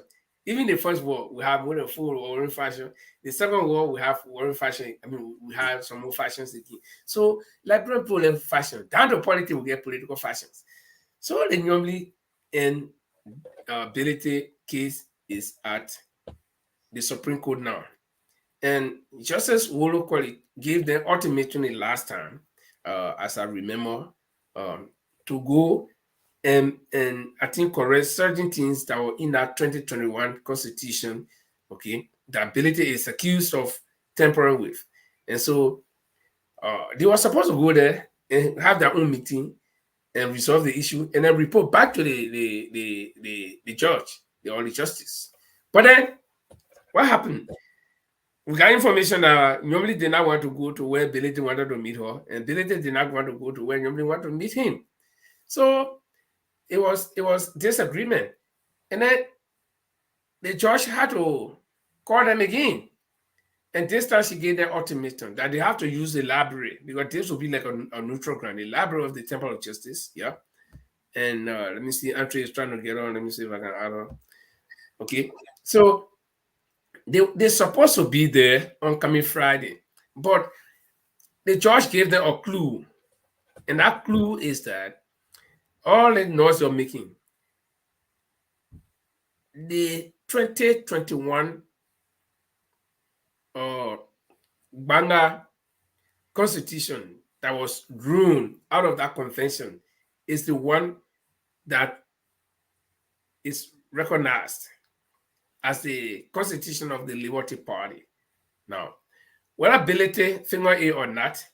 Even the first war, we have more than 4 warring fashion. The second war, we have warring fashion. I mean, we have some more fashions again. So Liberian people like fashion. Down to politics, we get political fashions. So the Nyobli and ability case is at the Supreme Court now. And Justice Wolo Kwali gave them ultimatum the last time, as I remember, to go and I think correct certain things that were in that 2021 Constitution, okay, the ability is accused of tampering with. And so they were supposed to go there and have their own meeting and resolve the issue and then report back to the judge, the justice. But then what happened? We got information that Nyobli did not want to go to where Belete wanted to meet her, and Belete did not want to go to where Nyobli wanted to meet him. So it was disagreement. And then the judge had to call them again. And this time she gave them ultimatum that they have to use the library because this will be like a neutral ground, the library of the Temple of Justice. Yeah. And let me see, Andre is trying to get on. Let me see if I can add on. Okay. So they're supposed to be there on coming Friday, but the judge gave them a clue. And that clue is that all the noise you're making, the 2021 Banga Constitution that was drawn out of that convention is the one that is recognized as the Constitution of the Liberty Party. Now, whether ability, finger A or not,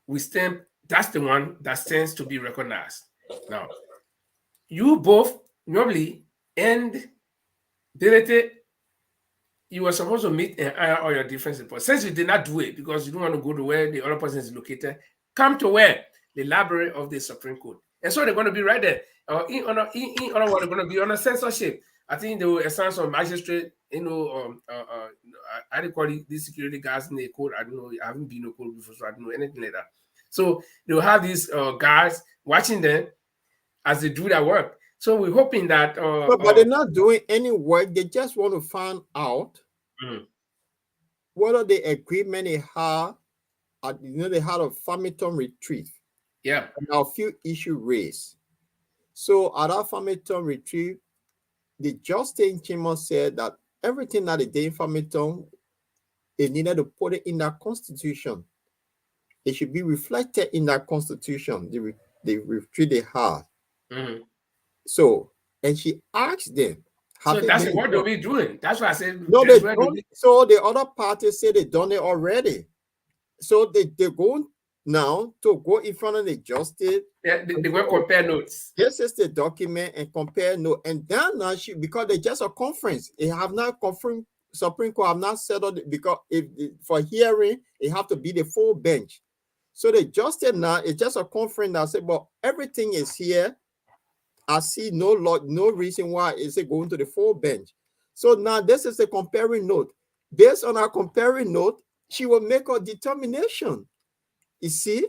we stand, that's the one that stands to be recognized. Now, you both, normally, and ability, you were supposed to meet and iron all your differences. But since you did not do it because you don't want to go to where the other person is located, come to where? The library of the Supreme Court. And so they're going to be right there. In honor what they're going to be on a censorship. I think they will assign some magistrate, I don't call it these security guards in the court. I don't know. I haven't been in a court before, so I don't know anything like that. So they'll have these guards watching them as they do their work. So we're hoping that. But they're not doing any work. They just want to find out whether the agreement they had, they had a Farmington retreat. Yeah. And a few issues raised. So at our Farmington retreat, the Justin Chimo said that everything that they did in Farmington, they needed to put it in their constitution. It should be reflected in that constitution, the retreat they had. So, and she asked them. So that's what they'll be doing. That's why I said. No, they don't. So the other parties say they done it already. So they're going now to go in front of the justice. Yeah, they will compare notes. This is the document and compare notes. And then now because they just a conference, they have not confirmed. Supreme Court have not settled it because for hearing, it have to be the full bench. So the justice now it's just a conference that said, but everything is here. I see no reason why is it going to the full bench. So now this is a comparing note. Based on our comparing note, she will make a determination. You see?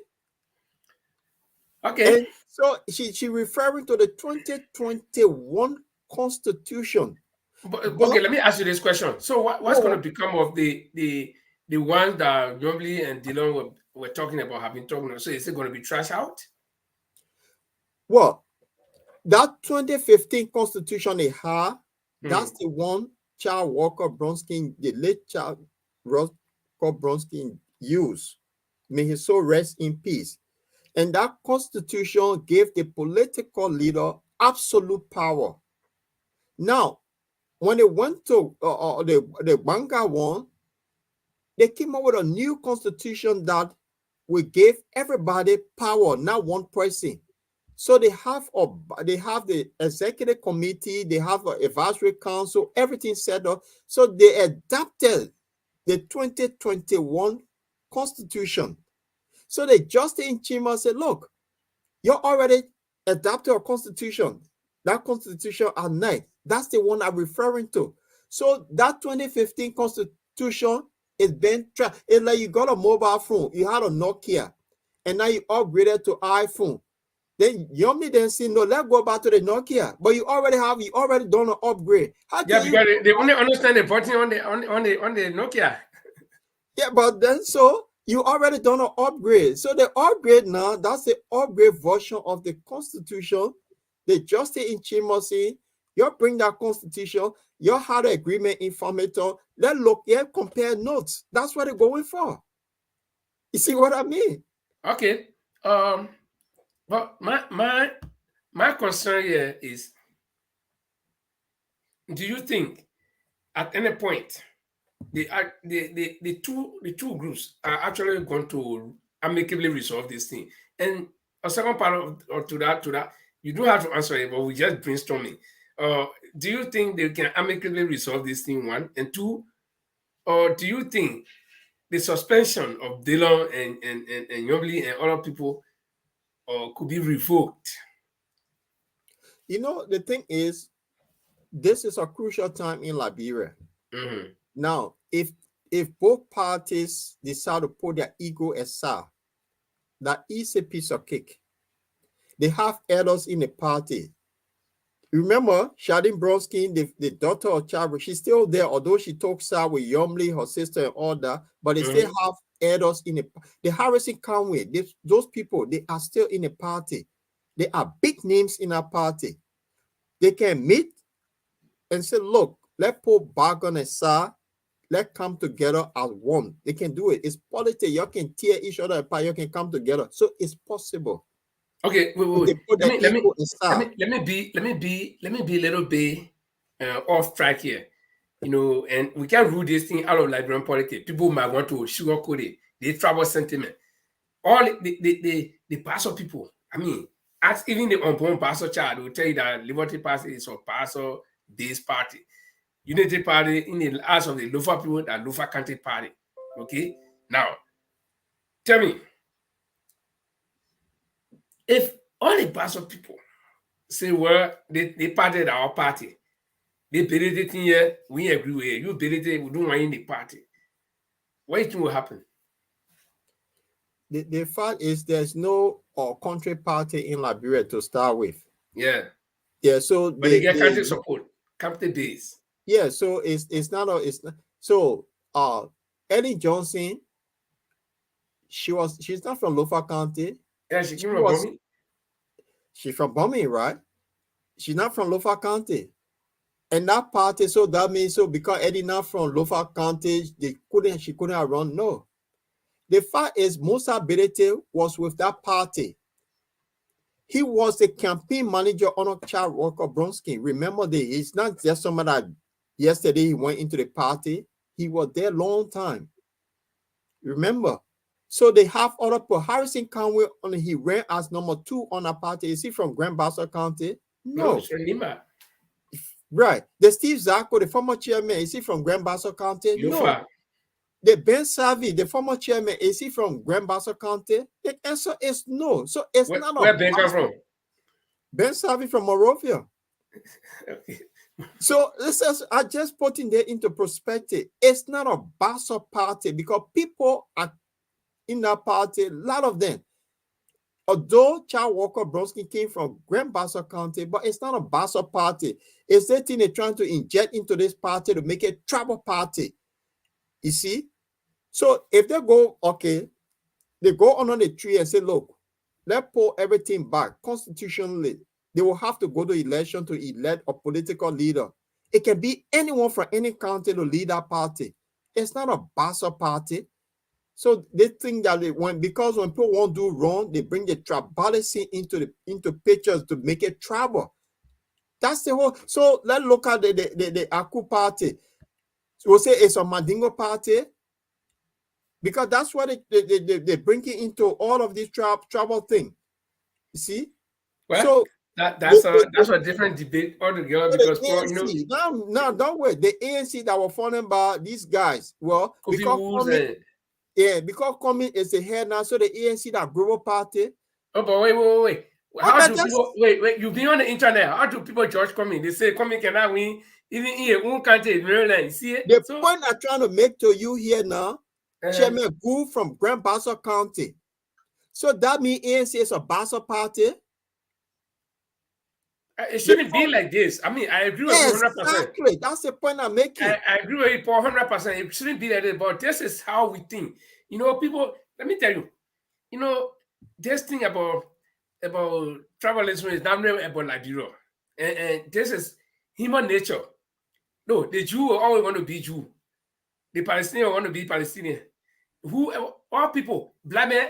Okay. And so she referring to the 2021 Constitution. But okay, let me ask you this question. So what's going to become of the ones that Normally and Dillon were talking about, have been talking about? So is it going to be trashed out? Well, that 2015 Constitution they had, that's the one Charles Walker Bronsky, the late Charles Walker Bronsky used. May his soul rest in peace. And that Constitution gave the political leader absolute power. Now, when they went to the Banga one, they came up with a new Constitution that will give everybody power, not one person. So they have the executive committee, they have an advisory council, everything set up. So they adapted the 2021 Constitution. So the Justice in Chima said, look, you already adopted a constitution. That constitution at night, that's the one I'm referring to. So that 2015 Constitution is being tracked. It's like you got a mobile phone, you had a Nokia, and now you upgraded to iPhone. Then Yomi then say, no, let's go back to the Nokia. But you already done an upgrade. Because they only understand the button on the Nokia. Yeah, but then so you already done an upgrade. So the upgrade now, that's the upgrade version of the Constitution. The Justice in Chimosi, you bring that Constitution, you had an agreement in Farmington. Let's look here, compare notes. That's what they're going for. You see what I mean? Okay. But my concern here is, do you think at any point the two groups are actually going to amicably resolve this thing? And a second part to that, you don't have to answer it, but we just brainstorming. Do you think they can amicably resolve this thing, one? And two, or do you think the suspension of Dillon and Yombly and other people could be revoked? You know, the thing is, this is a crucial time in Liberia. Now, if both parties decide to put their ego aside, that is a piece of cake. They have elders in the party. Remember, Shadin Bronsky, the daughter of Chabra, she's still there, although she talks out with Yomli, her sister, and all that, but they still have elders in the Harrison Conway. Those people, they are still in the party. They are big names in our party. They can meet and say, look, let's put bargain aside. Let's come together as one. They can do it. It's politics. You can tear each other apart. You can come together. So it's possible. Okay, wait. Let me be a little bit off track here. You know, and we can't rule this thing out of Liberian politics. People might want to sugarcoat it. The tribal sentiment. All the pastor people, I mean, as even the unborn pastor child will tell you that Liberty Party is a pastor-based party. Unity Party in the eyes of the Lofa people, that Lofa County Party. Okay? Now, tell me, If all the Basel people say, well, they parted our party, they believe it in here, we agree with you believe it, we don't want in the party. What do you think will happen? The fact is there's no country party in Liberia to start with. Yeah. Yeah, so but they get country support, country base. Yeah, so it's not so Eddie Johnson, she's not from Lofa County. Yeah, she came from Bomi. She's from Bomi, right? She's not from Lofa County. And that party, so that means because Eddie not from Lofa County, she couldn't have run. No. The fact is Musa Berete was with that party. He was the campaign manager on Child Walker Bronsky. Remember, he's not just someone that yesterday he went into the party. He was there a long time. Remember? So they have other people. Harrison Conway, he ran as number 2 on a party. Is he from Grand Bassa County? No. Right. The Steve Zacko, the former chairman, is he from Grand Bassa County? No. The Ben Savi, the former chairman, is he from Grand Bassa County? The answer is no. So it's not where Ben come from? Ben Savi from Morovia. Okay. So I just putting that into perspective. It's not a Bassa party because people are in that party, a lot of them. Although Child Walker Bronsky came from Grand Bassa County, but it's not a Bassa party. It's the thing they're trying to inject into this party to make it a tribal party. You see? So if they go, okay, they go under the tree and say, look, let's pull everything back constitutionally. They will have to go to election to elect a political leader. It can be anyone from any county to lead that party. It's not a Bassa party. So they think that because when people won't do wrong, they bring the tribalism into pictures to make it tribal. That's the whole. So let's look at the Aku party. So we'll say it's a Mandingo party because that's what they bring it into all of these tribal thing. You see? Well, so that's a different debate altogether because ANC, now don't wait. The ANC that were funded by these guys, well, because Cummings is the head now, so the ANC that global party. Oh, but wait. How do people wait? You've been on the internet. How do people judge Cummings? They say Cummings cannot win even in your own country, Maryland. You see it? The point I'm trying to make to you here now, Chairman Gu from Grand Bassa County. So that means ANC is a Bassa party. It shouldn't be like this. I mean, I agree with you 100%. Exactly. That's the point I'm making. I agree with you 100%. It shouldn't be like this, but this is how we think. People, let me tell you, this thing about tribalism is not really about Liberia. And this is human nature. No, the Jew will always want to be Jew. The Palestinian want to be Palestinian. All people, black man,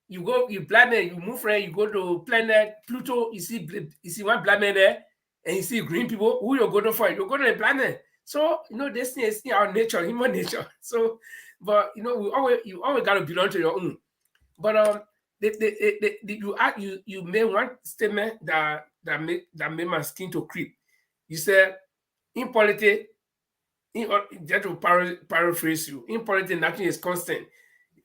you black man, you move from, you go to planet Pluto, you see one black man there, and you see green people, who you go to find? You go to the black man. So, this thing is our nature, human nature. So, but, you always got to belong to your own. But you made one statement that made my skin to creep. You said, in politics, just to paraphrase you, in politics, nothing is constant.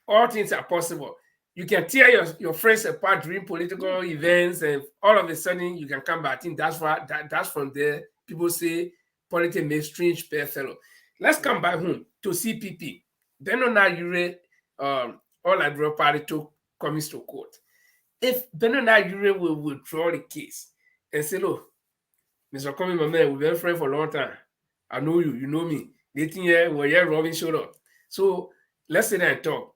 All things are possible. You can tear your friends apart during political events, and all of a sudden you can come back. I think that's from there. People say politics makes strange bedfellow. Let's come back home to CPP. Bernard Yure, all Liberal Party took Cummings to court. If Bernard Yure will withdraw the case and say, look, Mr. Cummings, my man, we've been friends for a long time. I know you, you know me. They think Robin showed up. So let's sit there and talk.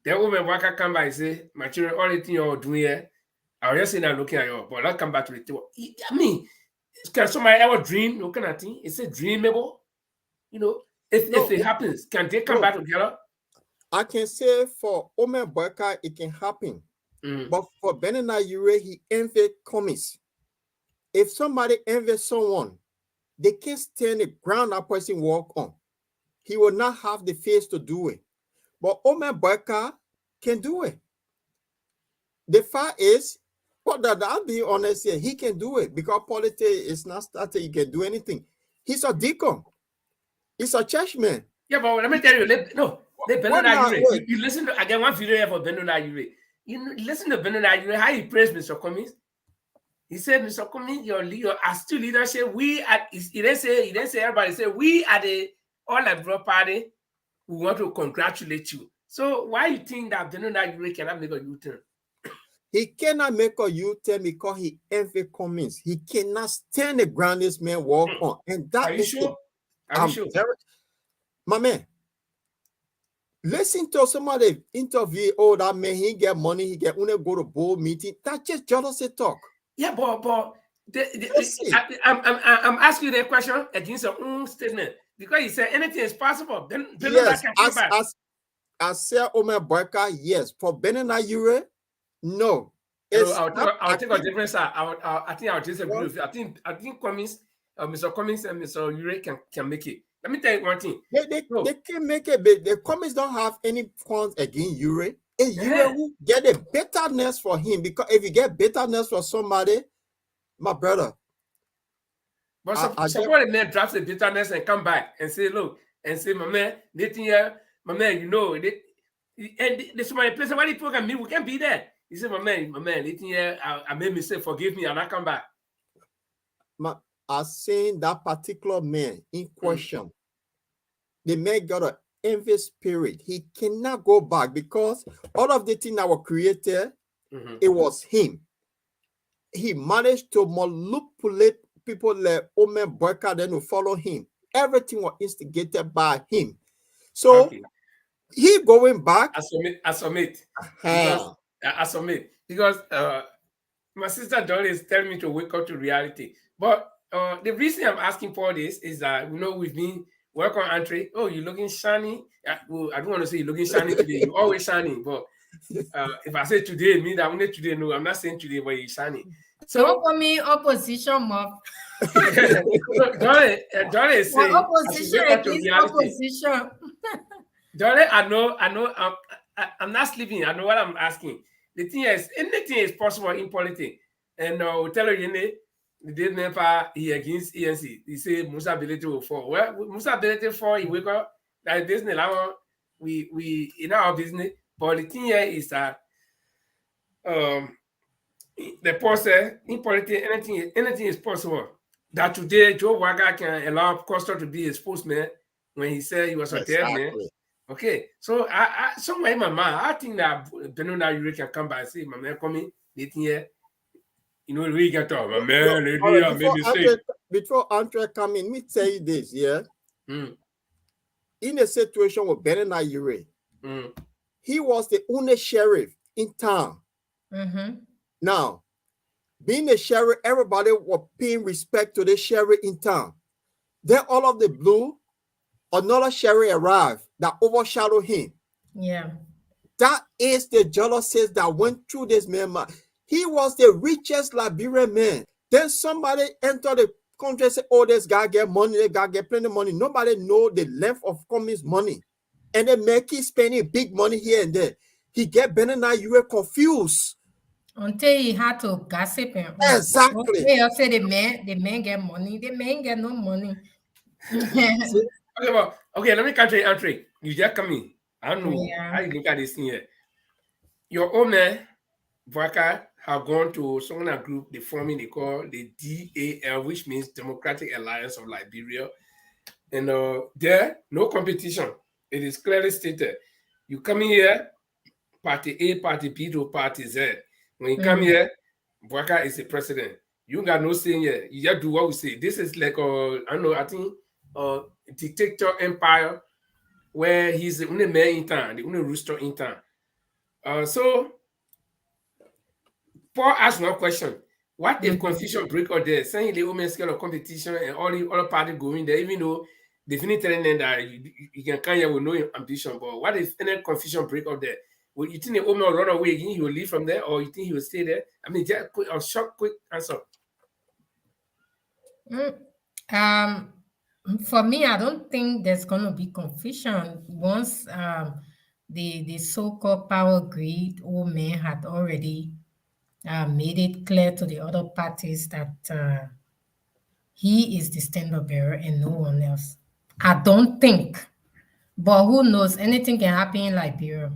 Then woman Waka come by and say, my children, all the thing you're doing here, I was just saying I'm looking at you, but let's come back to the table. I mean, can somebody ever dream looking at thing? It's a dreamable. If it happens, can they come back together? I can say for Omer Boyka, it can happen. But for Bernard Yure, he envied Cummings. If somebody envies someone, they can't stand the ground that person walk on. He will not have the face to do it. But Omer Boyka can do it. The fact is, I'll be honest here, he can do it because politics is not started, he can do anything. He's a deacon. He's a churchman. Yeah, but let me tell you, Bernard Yure, you listen to, again, one video here for Bernard Yure. listen to Bernard, you know how he praised Mr. Cummings? He said, Mr. Cummings, your as to leadership, he didn't say everybody, say we at the all liberal party, we want to congratulate you. So why you think that Bernard Yure cannot make a U-turn? He cannot make a U-turn because he envy Cummings. He cannot stand the ground this man walk on. And that Are you sure? Are you sure? My man, listen to somebody interview, oh, that man, he get money, he get only go to board meeting. That's just jealousy talk. Yeah, but I'm asking you that question against your own statement because you said anything is possible. Then yes, can come back. I said, Omer Boyka, yes. For Bernard Yure, no. I'll take a different side. I think I'll disagree with you. I think Cummings, Mr. Cummings and Mr. Yure can make it. Let me tell you one thing. They can make it, but the Cummings don't have any funds against Yure. And Yure will get a bitterness for him, because if you get bitterness for somebody, my brother. But suppose a man drops the bitterness and come back and say, look, and say, my man, my man, you know, and this my place, why the program me, we can't be there. He said, my man, I made mistake, forgive me, and I come back. I seen that particular man in question. The man got an envy spirit. He cannot go back because all of the things that were created, it was him. He managed to manipulate people like Omer Boyka then to follow him. Everything was instigated by him. So he going back. I submit. Because my sister Dolly is telling me to wake up to reality. But the reason I'm asking for this is that, you know, we've been working on Andre. Oh, you're looking shiny. Well, I don't want to say you're looking shiny today. You're always shining. But if I say today, it means that only today. No, I'm not saying today, but you're shining. So don't call me opposition mob. Dolly is saying opposition against opposition. Dolly, I know. I'm not sleeping. I know what I'm asking. The thing is, anything is possible in politics. And we tell you, the day never he against ENC. He say Musa ability will fall. Well, Musa ability fall. He wake up like business. We in our business. But the thing here is that the person in politics, anything is possible. That today Joe Waga can allow Costa to be his spokesman when he said he was a dead man. Okay, so I somewhere in my mind, I think that Bernard Yure can come by and say, my man, coming, here. You know, we can talk, my man. Before Andre come in, let me tell you this, yeah. In a situation with Bernard Yure, he was the only sheriff in town. Now, being a sheriff, everybody was paying respect to the sheriff in town. Then all of the blue, another sheriff arrived that overshadowed him. Yeah. That is the jealousies that went through this man. He was the richest Liberian man. Then somebody entered the country and said, oh, this guy get money, this guy get plenty of money. Nobody know the length of Cummings' money. And then make him spending big money here and there. He get Bernard Yure confused. Until he had to gossip him. Exactly. They say the man get money. The man get no money. Okay, let me catch you, Andre. You just come in. I don't know how you look at this thing here. Your owner, Vaka, have gone to some group, they forming, they call the DAL, which means Democratic Alliance of Liberia. And there, no competition. It is clearly stated. You come in here, party A, party B to party Z. When you come here, Vaka is the president. You got no saying here. You just do what we say. This is like I think dictator empire where he's the only man in town, the only rooster in town. So Paul asked one question. What if confusion break out there, saying the women's scale of competition and all the other parties going there, even though definitely telling them that you can come here with no ambition, but what if any confusion break out there? Well, you think the woman will run away again, he will leave from there, or you think he will stay there? I mean, just a short, quick answer. For me, I don't think there's going to be confusion once the so-called power greed old man had already made it clear to the other parties that he is the standard bearer and no one else. I don't think, but who knows? Anything can happen in Liberia.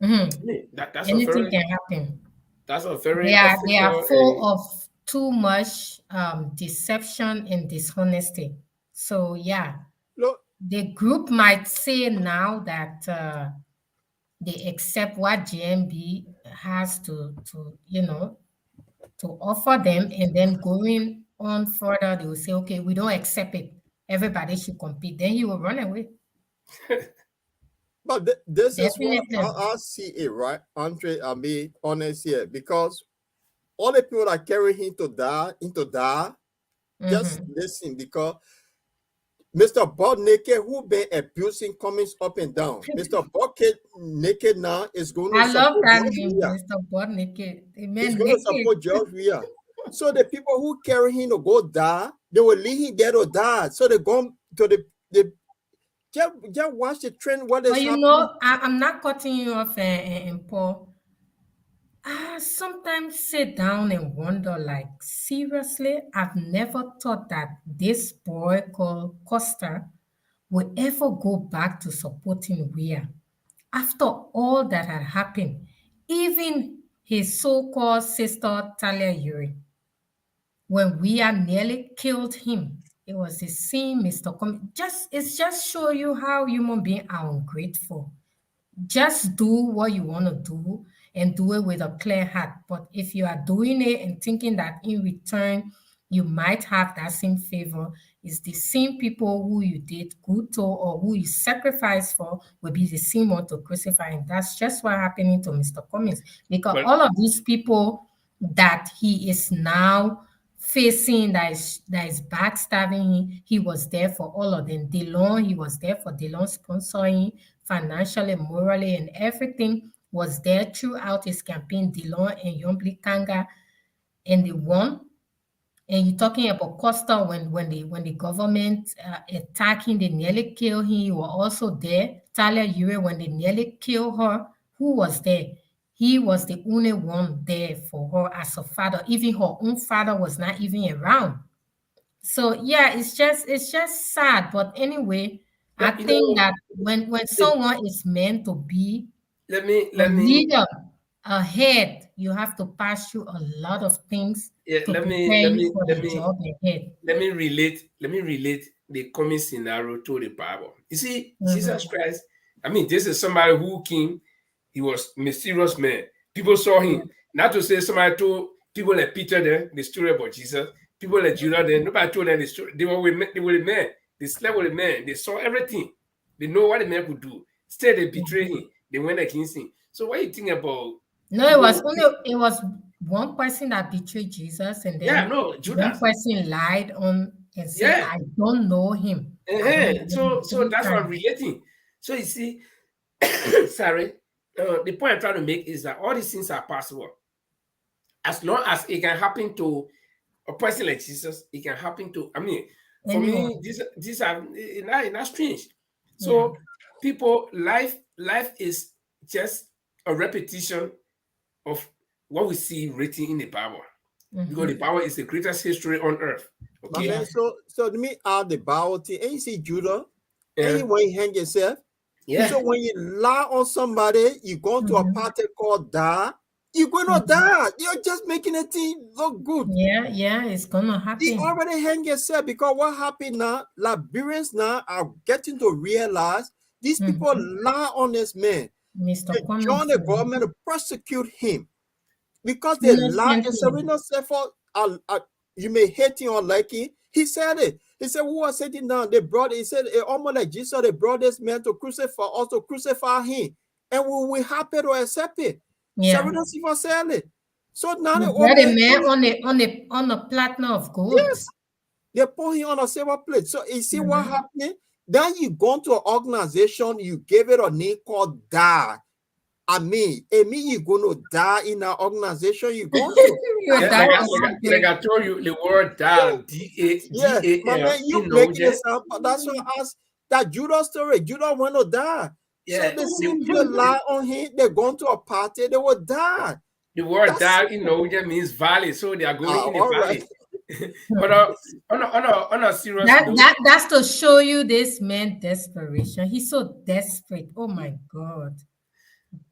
Mhm. That's a Anything very can happen. They are ethical full of too much deception and dishonesty. So yeah, Look, the group might say now that they accept what GMB has to offer them, and then going on further, they will say, okay, we don't accept it. Everybody should compete. Then he will run away. but this is what Definitely. I see it, right, Andre? I'll be honest here, because all the people that carry him to die, just Mhm. listen, because Mr. Butt Naked, who been abusing Cummings up and down. Mr. Bucket Naked now is going to I love support that George name, Weah. Mr. Butt Naked. He's Amen. going to Naked. support George Weah. So the people who carry him to go die, they will leave him there to die. So they go to the just watch the trend, what But is you happening. know, I'm not cutting you off, and Paul. I sometimes sit down and wonder, like, seriously, I've never thought that this boy called Costa will ever go back to supporting Weah after all that had happened. Even his so-called sister Talia Yuri, when Weah nearly killed him, it was the same Mr. It's just show you how human beings are ungrateful. Just do what you want to do and do it with a clear heart. But if you are doing it and thinking that in return you might have that same favor, it's the same people who you did good to or who you sacrificed for will be the same one to crucify. And that's just what happening to Mr. Cummings. Because but all of these people that he is now facing, that is backstabbing him, he was there for all of them. DeLon, he was there for DeLon sponsoring financially, morally, and everything was there throughout his campaign. DeLon and Yombli Kanga, and they won. And you're talking about Costa when the government attacking, they nearly killed him. You were also there. Talia Yure, when they nearly killed her, who was there? He was the only one there for her as a father. Even her own father was not even around. So yeah, it's just sad. But anyway, I you think know, that when it, someone is meant to be a let me leader ahead, you have to pass through a lot of things yeah, to prepare let you me for let the me job ahead. let me relate the coming scenario to the Bible. You see, Jesus Mm-hmm. Christ, I mean, this is somebody who came, he was mysterious man. People saw him. Not to say somebody told people like Peter then the story about Jesus, people like Judah then, nobody told them the story. They were the men, they slept with the man, they saw everything, they know what the man could do. Still they betrayed him, they went against him. So what you think about No, it was people? only it was one person that betrayed Jesus, and Yeah, then no, one Judas. person lied on and said, Yeah. "I don't know him. I don't know him." So Three that's what I'm times. relating. So you see, sorry, the point I'm trying to make is that all these things are possible as long as it can happen to a person like Jesus. It can happen to. I mean, for me, Anyone? these are not strange. Yeah. So people, life is just a repetition of what we see written in the Bible, because the Mm-hmm. Bible is the greatest history on earth. My Okay. Yeah. man, so let me add the Bible thing. And you see Judah, and Yeah. you want to hang yourself. Yeah. So when you lie on somebody, you go to a Mm-hmm. party called die, you're gonna Mm-hmm. die. You're just making the thing look good. Yeah. Yeah. It's gonna You happen. already hang yourself, because what happened now, Liberians now are getting to realize these people Mm-hmm. lie on this man. Mr. They join Cummings, the government to prosecute him because they lie and say, innocently. we not say for you may hate him or like him. He said it. He said, who was sitting down? They brought it. He said, almost like Jesus, they brought this man to crucify us, to crucify him. And we happy to accept it. So we Yeah. don't see for sell it. So now You the old brought a man, man on a platinum of gold. yes, they put him on a silver plate. So you see what Mm-hmm. happening? Then you go to an organization, you gave it a name called DA. I mean, it mean you're going to die in an organization you're going to. You Yeah, die like, for like something. I told you, the word dal, Yeah, my DAL, man, you you know, making yeah, it sound. That's why I asked that Judah story. Judah want to die. So yeah, the same people lie on him. They're going to a party. They will die. the word That's dal, you know, yeah, means valley, so they are going in the all right. valley. But on a serious That note, that that's to show you this man desperation. He's so desperate. Oh my God.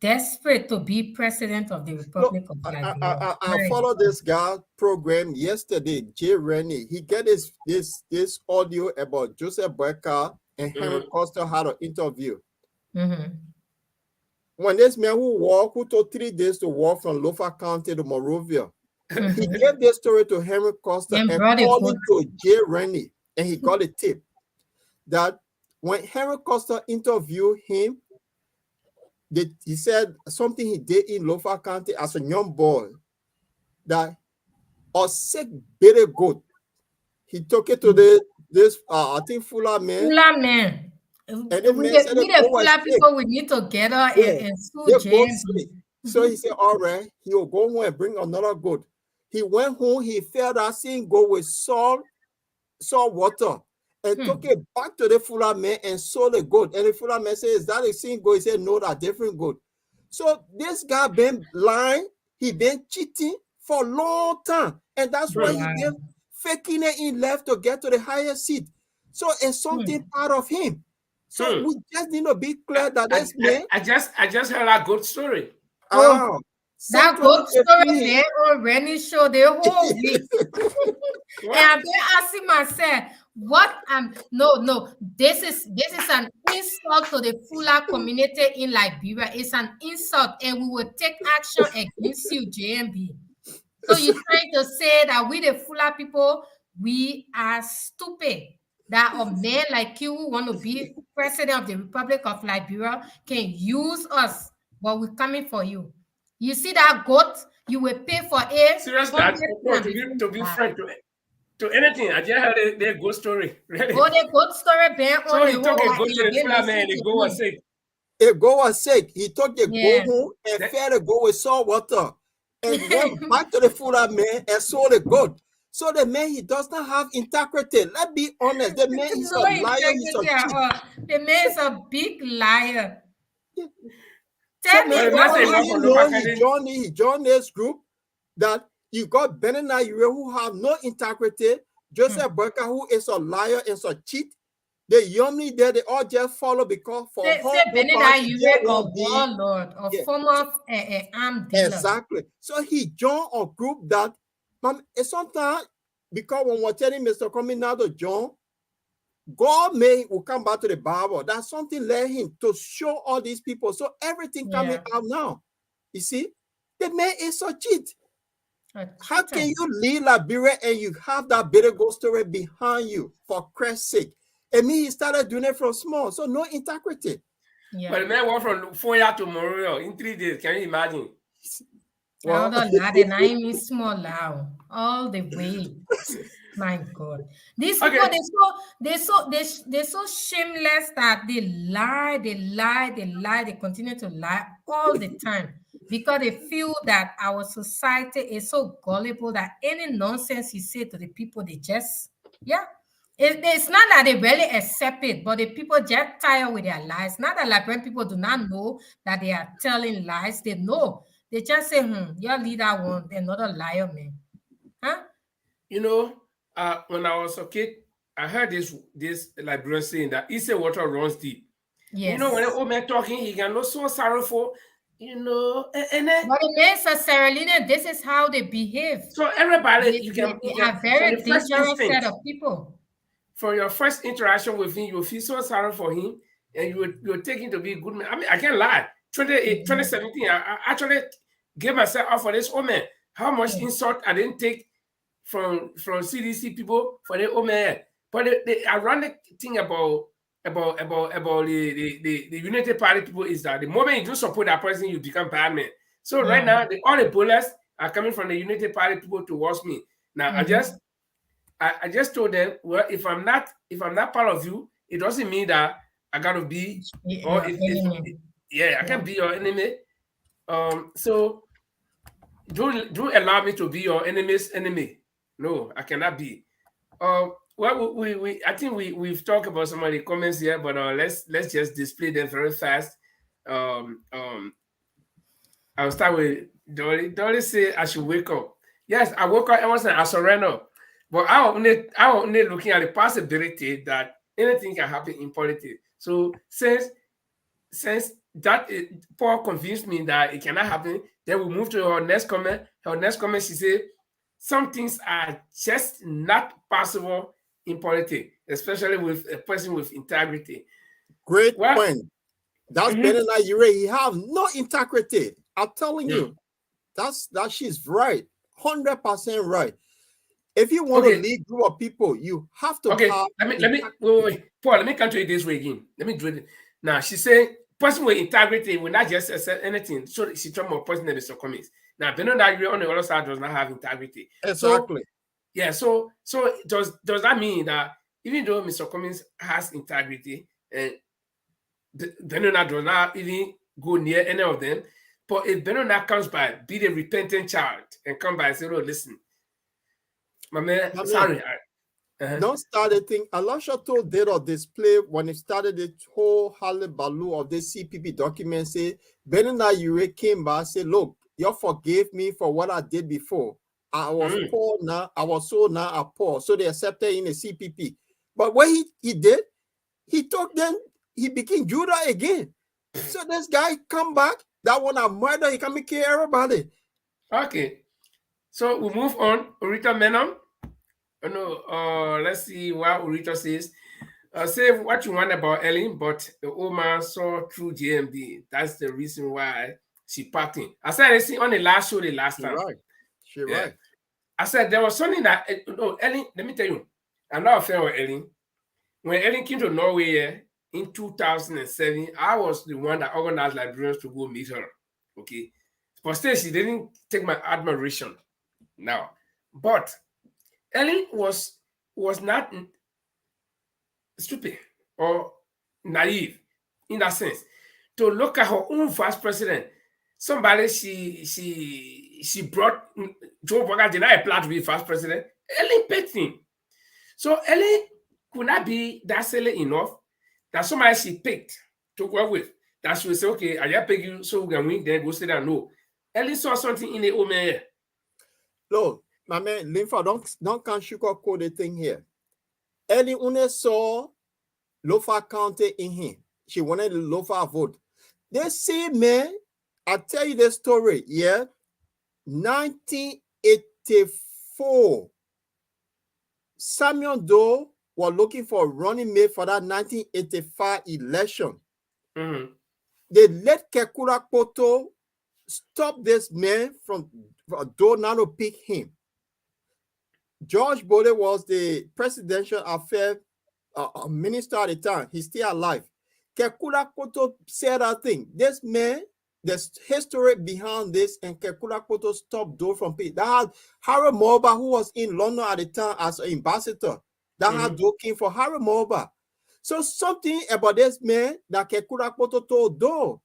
desperate to be president of the Look, Republic of I, Liberia. I, I I My followed God. this guy program yesterday, Jay Rennie. He get this audio about Joseph Boyka and Henry Costa had an interview. When this man who took 3 days to walk from Lofa County to Monrovia, he gave this story to Henry Costa And and brought a called goat. it to Jay Rennie, and he got a tip that when Henry Costa interviewed him, he said something he did in Lofa County as a young boy, that a sick baby goat, he took it to this I think Fuller man, Fula man. and the man said the We the goat was Fula sick. people, we need to gather Yeah, and sue the goat JMB. sick. So he said, all right, he will go home and bring another goat. He went home, he fed that same goat with salt water, and took it back to the Fuller man and sold the goat. And the Fuller man said, is that the same goat? He said, no, that different goat. So this guy been lying, he been cheating for a long time. And that's why he been faking it in left to get to the higher seat. So it's something part of him. So we just need to be clear that this man. I just heard a good story. Oh, that goat story 2015. there on Rennie show the whole week. And I've been asking myself, what no, this is an insult to the Fula community in Liberia. It's an insult, and we will take action against you, JMB. So you're trying to say that we the Fula people, we are stupid. That a man like you who want to be president of the Republic of Liberia can use us, but we're coming for you. You see that goat, you will pay for it. Seriously, to be frank, to anything, I just heard their ghost story. Really. Oh, the goat story been So on he the took a whole goat to the Fuller man and the goat was sick. The goat was sick. He took the goat home and fed the goat with salt water, and went back to the Fuller man and sold the goat. So the man, he does not have integrity. Let's be honest. The man is a liar. He's a cheat. The man is a big liar. Yeah. Tell me what he joined this group that you got Benina who have no integrity, Joseph Burker, who is a liar and a cheat. The Yummy there, they all just follow because for a warlord, a former armed dealer. Exactly. So he joined a group that, sometimes, because when we're telling Mr. Coming now to join, God will come back to the Bible. That's something led him to show all these people. So everything coming out now. You see, the man is a cheat. How can you leave Liberia and you have that bitter ghost story behind you, for Christ's sake? And me, he started doing it from small, so no integrity. Yeah. But the man went from Foya to Monrovia in 3 days. Can you imagine? Well, not small now, all the way. My God, these people, they're so shameless that they lie, they continue to lie all the time because they feel that our society is so gullible that any nonsense you say to the people, they just, it's not that they really accept it, but the people just tired with their lies. Not that Liberian people do not know that they are telling lies. They know. They just say, your leader won, another liar, man. Huh? You know, when I was a kid, I heard this Liberian saying that he said water runs deep. Yes. You know, when an old man talking, he can look so sorrowful, you know. And then, but it means necessarily, this is how they behave. So everybody, you are very dangerous set of people. For your first interaction with him, you will feel so sorry for him, and you will take him to be a good man. I mean, I can't lie. 2017, I actually gave myself out for this old man. How much insult I didn't take from CDC people for the old man. But the ironic thing about the Unity Party people is that the moment you do support that person, you become bad man. So right now, all the bullets are coming from the Unity Party people towards me. Now I just told them, well, if I'm not part of you, it doesn't mean that I gotta be I can be your enemy. So don't allow me to be your enemy's enemy. No, I cannot be. Well, I think we've talked about some of the comments here, but let's just display them very fast. I'll start with Dolly. Dolly said I should wake up. Yes, I woke up. I was I surrender, but I only looking at the possibility that anything can happen in politics. So since Paul convinced me that it cannot happen. Then we move to her next comment. Her next comment, she said, some things are just not possible in politics, especially with a person with integrity. Great Well, point. That's Benin Ire. He have no integrity. I'm telling you, that she's right, 100% right. If you want to lead group of people, you have to have. Let me wait. Paul, let me come to it this way again. Let me do it. Now she said, person with integrity will not just accept anything. So she told more person than Mr. Cummings. Now Benin Ire on the other side does not have integrity. Exactly. So does that mean that even though Mr. Cummings has integrity and Benona does not even go near any of them, but if Benona comes by, be the repentant child and come by and say, "Oh, listen, my man, sorry." Don't start a thing. Elisha told did a display when he started the whole hullabaloo of the CPP document. Say Benin Ire came by and said, "Look, you forgave me for what I did before. I was poor now. I was so now I'm poor." So they accepted in the CPP. But what he did, he took them. He became Judah again. So this guy come back. That one a murder. He come and kill everybody. Okay. So we move on. Urita Menon. Let's see what Urita says. Say what you want about Ellen, but the old man saw through GMD. That's the reason why she packed in. I said, I see on the last show the last time. Right. She's right. I said there was something that Ellen, let me tell you, I'm not a fan of Ellen. When Ellen came to Norway in 2007, I was the one that organized librarians to go meet her. Okay. But still, she didn't take my admiration now. But Ellen was not stupid or naive in that sense. To look at her own vice president, somebody she brought Joe Burger did not apply to be vice president. Ellen picked him. So Ellen could not be that silly enough that somebody she picked to work with that she would say, okay, I just pick you so we can win, then go sit down. No. Ellen saw something in the old man. Look, my man, Linfa, don't can sugarcoat the thing here. Ellen only saw Lofa County in him. She wanted the Lofa vote. They say, man, I tell you the story, yeah. 1984. Samuel Doe was looking for a running mate for that 1985 election. They let Kekura Koto stop this man from Doe not to pick him. George Bode was the presidential affairs minister at the time. He's still alive. Kekura Koto said that thing. This man, there's history behind this, and Kekura Koto stopped Doe from picking. That had Harry Moba, who was in London at the time as an ambassador. That had Doe came for Harry Moba. So something about this man that Kekura Koto told Doe.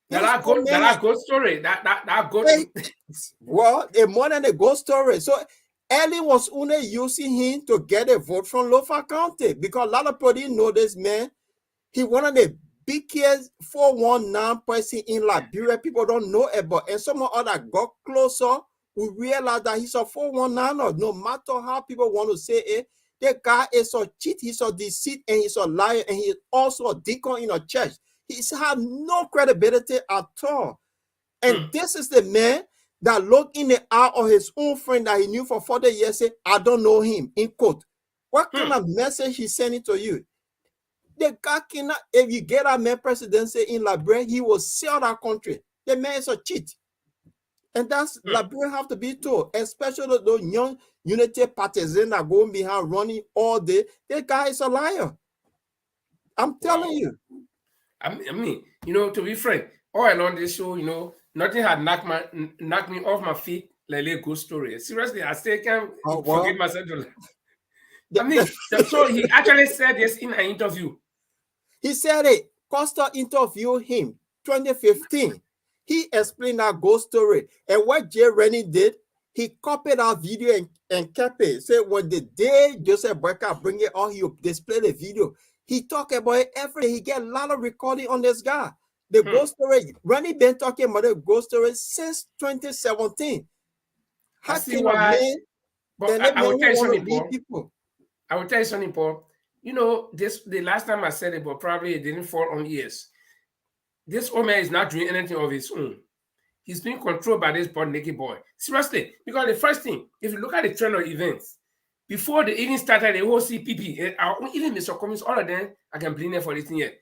That ghost story. That ghost. Well, a more than a ghost story. So Ellen was only using him to get a vote from Lofa County because a lot of people didn't know this man. He one of the biggest 419 person in Liberia. People don't know about, and some other got closer. We realized that he's a 419. No matter how people want to say it, the guy is a cheat, he's a deceit, and he's a liar, and he's also a deacon in a church. He's had no credibility at all. And this is the man that looked in the eye of his own friend that he knew for 40 years, say, I don't know him, in quote. What kind of message he's sending to you? The guy cannot, if you get a man presidency in Liberia, he will sell that country. The man is a cheat. And that's Liberia have to be told, especially those young unity partisans that go behind running all day. The guy is a liar. I'm telling you. I mean, to be frank, all along this show, nothing had knocked me off my feet like a ghost story. Seriously, I still can't forget myself. I mean, so he actually said this in an interview. He said it. Costa interviewed him 2015. He explained that ghost story. And what Jay Rennie did, he copied that video and kept it. So when the day Joseph Boyka bring it on, he display the video. He talk about it every day. He get a lot of recording on this guy. The ghost story, Rennie been talking about the ghost story since 2017. I see why. But I will tell you something, Paul. I will tell you something, Paul. The last time I said it, but probably it didn't fall on ears. this old man is not doing anything of his own. He's being controlled by this butt naked boy. Seriously, because the first thing, if you look at the trend of events, before they even started the whole CPP, even Mr. Cummings, all of them, I can blame them for this thing here.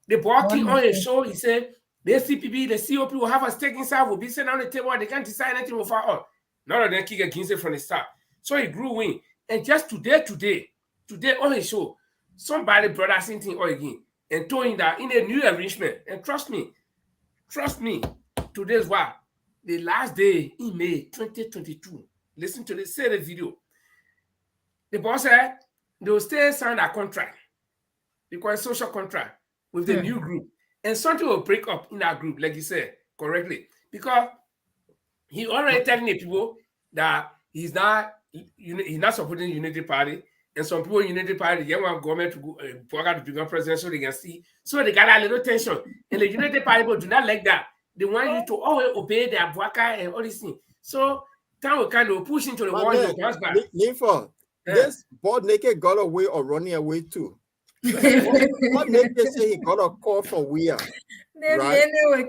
The boy came on his show, he said, the CPP, the COP will have a stake inside, will be sitting on the table, they can't decide anything without us. None of them kick against it from the start. So he grew in. And just today on his show, somebody brought us into all again and told him that in a new arrangement, and trust me, today's what? The last day in May 2022. Listen to this, say the video. The boss said they will still sign a contract, because social contract with the new group. And something will break up in that group, like you said correctly. Because he already telling the people that he's not supporting the Unity Party. And some people in Unity Party, they want government to go to become president so they can see. So they got a little tension. And the Unity Party people do not like that. They want you to always obey their Bwaka and all these things. So time will kind of push into the wall. This butt naked got away or running away too. Butt naked say he got a call from where? Right?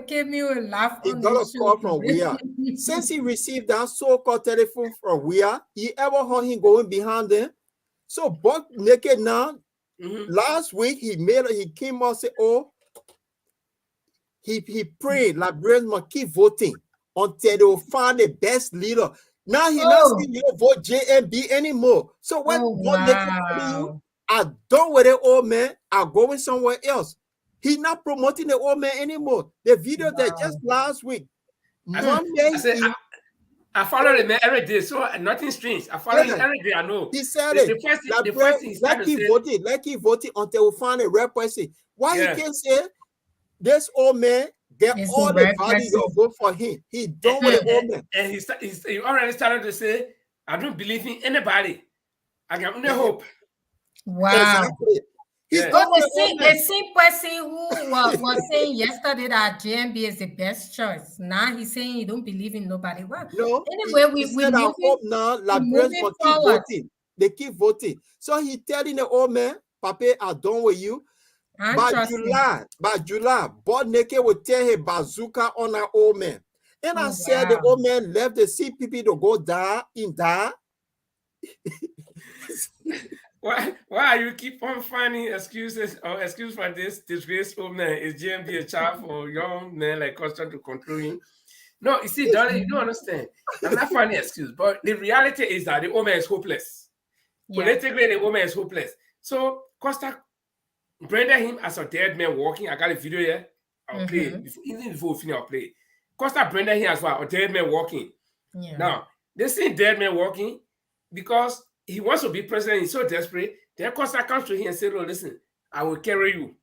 He got a call from where? Since he received that so-called telephone from where, he ever heard him going behind them? So butt naked now. Last week he came out and said, oh, he prayed Liberians must keep voting until they will find the best leader. Now he not saying you don't vote JMB anymore. So when you are done with the old man, are going somewhere else. He's not promoting the old man anymore. The video that just last week. I follow the man every day, so nothing strange. I follow him every day. I know. He said the first thing like he voted until we find a right person. Why he can't say this old man get all the value to vote for him? He done with the old man. And he already started to say, I don't believe in anybody. I can only hope. Wow. Exactly. The same person who was saying yesterday that JMB is the best choice. Now he's saying he don't believe in nobody. Well, no, anyway, we hope now Liberians will keep voting. They keep voting. So he telling the old man, Papa, I'm done with you. By July, butt naked will tell his bazooka on our old man. And I said the old man left the CPP to go die in die. Why are you keep on finding excuses or excuse for this disgraced old man? Is GMB a child for young men like us trying to control him? No, you see, darling, you don't understand. I'm not finding excuse, but the reality is that the old man is hopeless. Politically, the old man is hopeless. So Costa branded him as a dead man walking. I got a video here. I'll play it. Even before we finish, I'll play it. Costa branded him as well, a dead man walking. Now, they say dead man walking because he wants to be president. He's so desperate. Then Costa comes to him and says, "Oh, listen, I will carry you."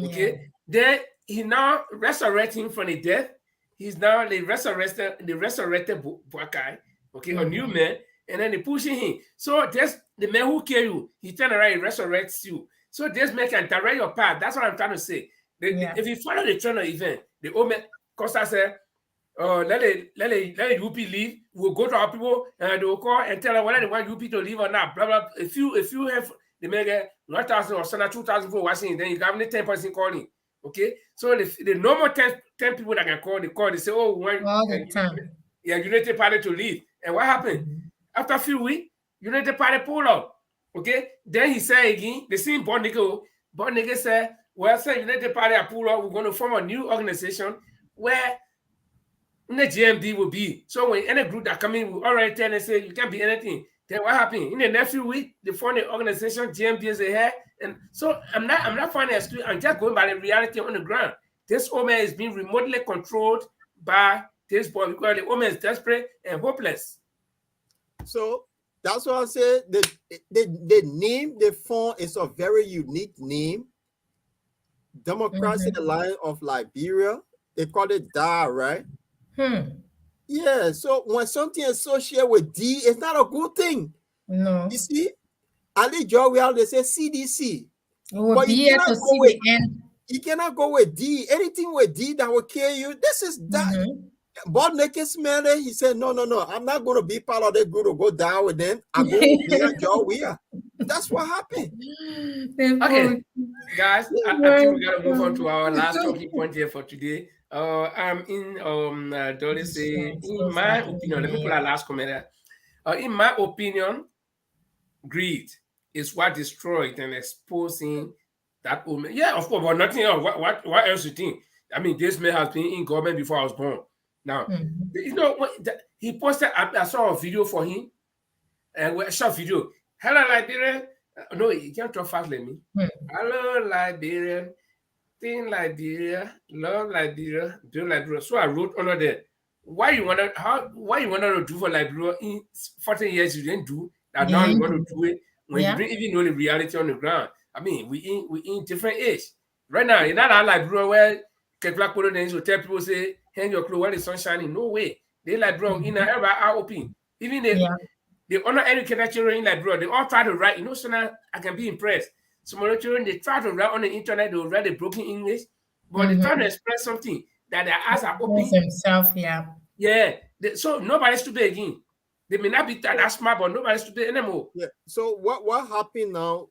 Okay. Then he now resurrects him from the death. He's now the resurrected Bwakai. Okay, a new man. And then they pushing him. So that's the man who killed you. He turns around, he resurrects you. So this man can direct your path. That's what I'm trying to say. If you follow the trend of event, the old man Costa said, let the UP leave. We'll go to our people and they will call and tell them whether they want UP to leave or not. Blah blah. If you have the mega 1,000 or 2,000 for watching, then you have only 10 person calling. Okay, so the normal 10 people that can call, they say, oh, we want all the time. United Party to leave. And what happened? After a few weeks, United Party pulled out. Okay, then he said again, the same Bon Nigga said, well, sir, United Party are pulled out. We're going to form a new organization where the GMD will be. So when any group that come in, we already tell and say you can't be anything. Then what happened? In the next few weeks, they form the organization, GMD is ahead. And so I'm not finding an excuse. I'm just going by the reality on the ground. This old man is being remotely controlled by this boy because the old man is desperate and hopeless. So that's why I said the name they form is a very unique name. Democracy Alliance of Liberia. They call it DA, right? Yeah, so when something associated with D, it's not a good thing. No. You see, Ali Jowial, they say CDC. But you cannot go with D. Anything with D that will kill you. This is that. Bob Naked Smelly, he said, no, I'm not going to be part of that group to go down with them. I'm going to be a Jowial. that's what happened. Okay, guys, I think we gotta move on to our last talking point here for today. I'm in Dolly say, in my opinion, let me put our last comment there. In my opinion, greed is what destroyed and exposing that woman. Yeah, of course, but nothing else. What else you think? I mean, this man has been in government before I was born. Now, you know what? He posted. I saw a video for him, and a short video. Hello, Liberian. No, you can't talk fast, let me. Hello, Liberian. Thing Liberia, love Liberia, do Liberia. So I wrote under there. Why you wanna to do for Liberia in 14 years you didn't do that, now you want to do it when you didn't even know the reality on the ground. I mean, we in different age. Right now, in that Liberia where Kekla Kodo then will tell people say, hang your clothes while the sun shining. No way. They Liberia in a ever are open. Even they honor educated children in Liberia, they all try to write, so now I can be impressed. Some of the children, they try to write on the internet, they'll write a broken English, but they try to express something that their eyes are open. Himself, so nobody's stupid again. They may not be that smart, but nobody's stupid anymore. Yeah. So what happened now?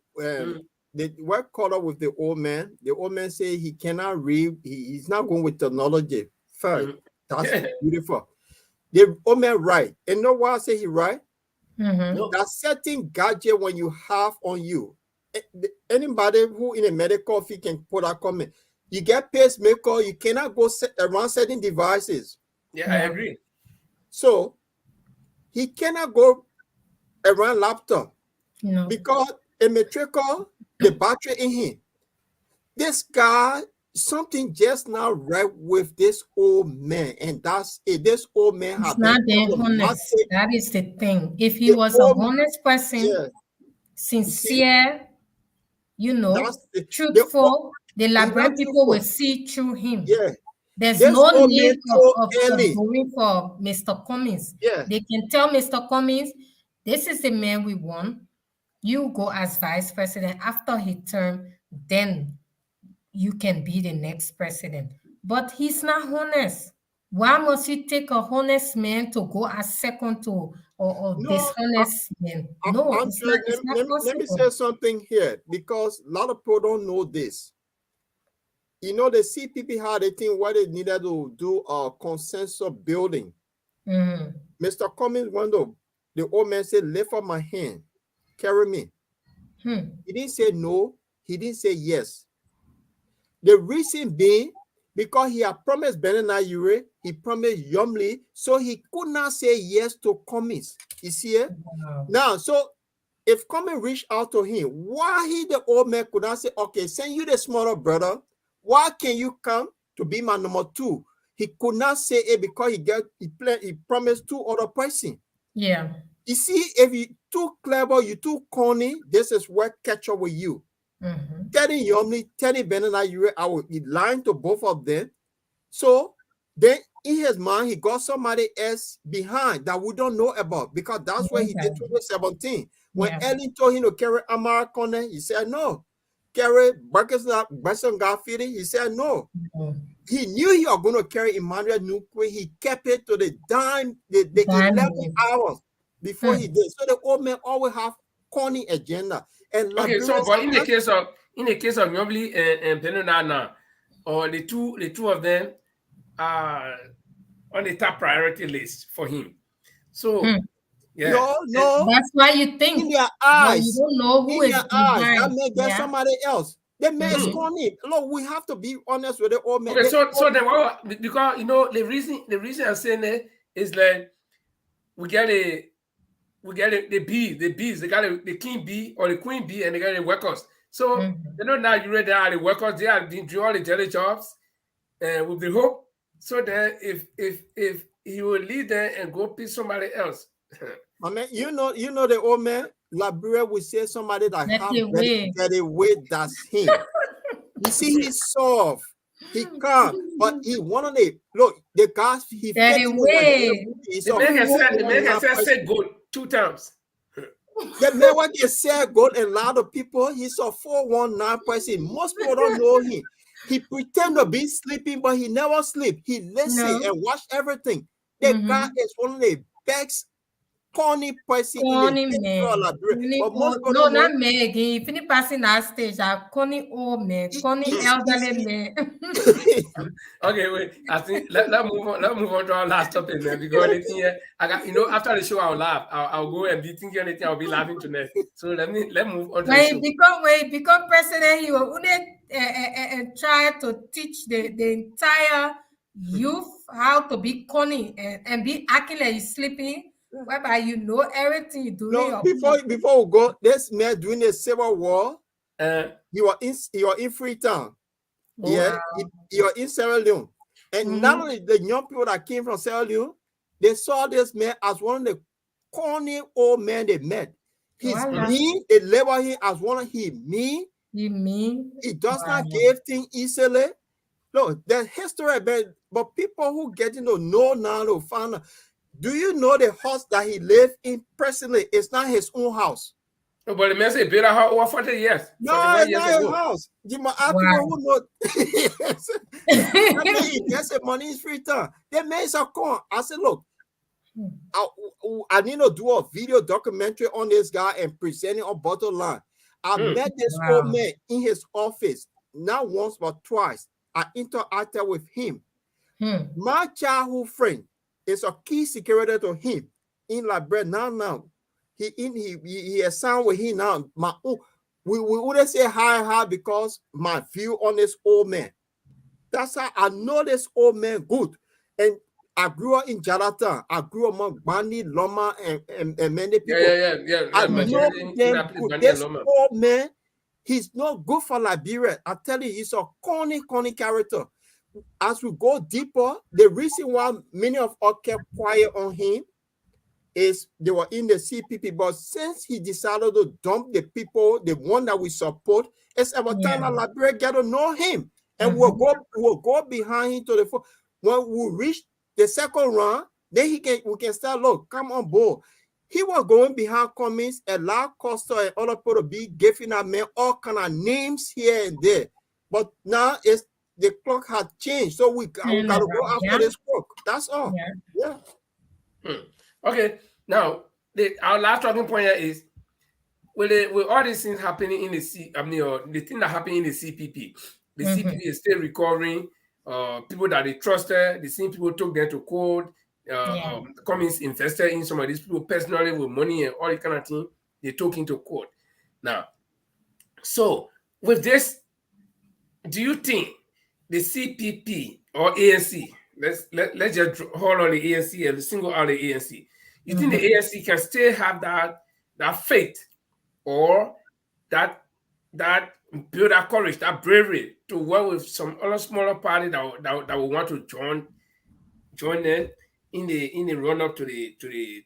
They were caught up with the old man. The old man said he cannot read. He's not going with technology. First, that's beautiful. The old man right. And know why I say he right? That certain gadget when you have on you. Anybody who in a medical field can put a comment. You get pacemaker, you cannot go around certain devices. Yeah, I agree. So he cannot go around laptop because a metrical, the battery in him. This guy, something just not right with this old man, and that's it. This old man has not being honest. That is the thing. If he was a honest person, sincere, truthful, the Liberian people will see through him. Yeah. There's no need of going for Mr. Cummings. Yeah. They can tell Mr. Cummings, this is the man we want. You go as vice president. After his term, then you can be the next president. But he's not honest. Why must you take a honest man to go as second to or dishonest man? No, it's not possible. Let me say something here, because a lot of people don't know this. The CPP had a thing where they needed to do a consensus building. Mr. Cummings, the old man said, lift up my hand, carry me. He didn't say no, he didn't say yes. The reason being, because he had promised Bernard Ure, he promised Yomli, so he could not say yes to Cummings. You see it? Now, so if Cummings reached out to him, why the old man could not say, okay, send you the smaller brother, why can you come to be my number two? He could not say it because he promised two other persons. Yeah. You see, if you too clever, you too corny, this is what catch up with you. Telling Yomli, telling Bernard Ure, I will be lying to both of them. So then in his mind, he got somebody else behind that we don't know about, because that's what he did 2017. When Ellen told him to carry Amara Kone, he said no. Carry Berson Garfield, he said no. He knew he was going to carry Emmanuel Nukwe. He kept it to the 11 hours before he did. So the old man always have corny agenda. And okay, so but in the case of Nyobli and Benonana, or the two of them are on the top priority list for him. So no, that's why you think in their eyes, you don't know who is behind. That may get somebody else. The man is corny. Look, we have to be honest with the old man. Okay, so then because the reason I'm saying that is like we get the bees, they got the king bee or the queen bee, and they got the workers. So now you read that the workers, they are doing all the daily jobs with the hope. So then if he will lead them and go pick somebody else. I mean, you know the old man, Liberia will say somebody that have very way that's him. You see, he's soft, he calm, but he wanted to look the guys he very way. The man can say gold 2 times. The man when they say gold, and a lot of people, he's a 419 person. Most people don't know him. He pretend to be sleeping, but he never sleep. He listen and watch everything. The guy is one of the best corny person Corny in the history of man. Liberia. Corny But most old, people no, don't know. not me again. If any passing that stage, are corny old man, corny elderly man. Okay, wait. I think let move on. Let's move on to our last topic, man. Because anything here, I got after the show, I'll laugh. I'll go and be thinking anything. I'll be laughing tonight. So let move on to the show. When he become president, he will only try to teach the entire youth how to be corny and be acting like he's sleeping, whereby you know everything you do. No, before we go, this man during the Civil War, he was in Freetown. Yeah, he was in Sierra Leone. And not only the young people that came from Sierra Leone, they saw this man as one of the corny old men they met. He's mean, they label him as one of mean. He does not give things easily. Look, the history, but people who get to know now, to find out. Do you know the house that he lived in personally? It's not his own house. No, but the man say build a house over 40 years. No, it's not his house. Who know? That's the money is free time. They made some corn. I said, look, I need to do a video documentary on this guy and present it on Bottle Line. I met this old man in his office, not once but twice. I interacted with him. My childhood friend is a key security to him in Liberia now. He assigned with him now. We wouldn't say hi because my view on this old man. That's how I know this old man good. And I grew up in Jonathan. I grew up among Bani, Loma, and many people. Yeah. I know them good. This old man, he's not good for Liberia. I tell you, he's a corny character. As we go deeper, the reason why many of us kept quiet on him is they were in the CPP, but since he decided to dump the people, the one that we support, it's about time that Liberia get to know him, and we'll go behind him to the phone. When we reach the second round, then we can start. Look, come on board. He was going behind Cummings, a lot Costa and other people to be giving that man all kind of names here and there, but now it's. The clock had changed, so we got to go after this clock. That's all. Okay. Now, our last talking point here is with all these things happening in the the thing that happened in the CPP. The CPP is still recovering. People that they trusted, the same people took them to court. Cummings invested in some of these people personally with money and all that kind of thing. They took into court. Now, so with this, do you think the CPP or ANC, let's just hold on the ANC and single out the ANC. You think the ANC can still have that faith or that build that courage, that bravery to work with some other smaller party that will want to join them in the run up to the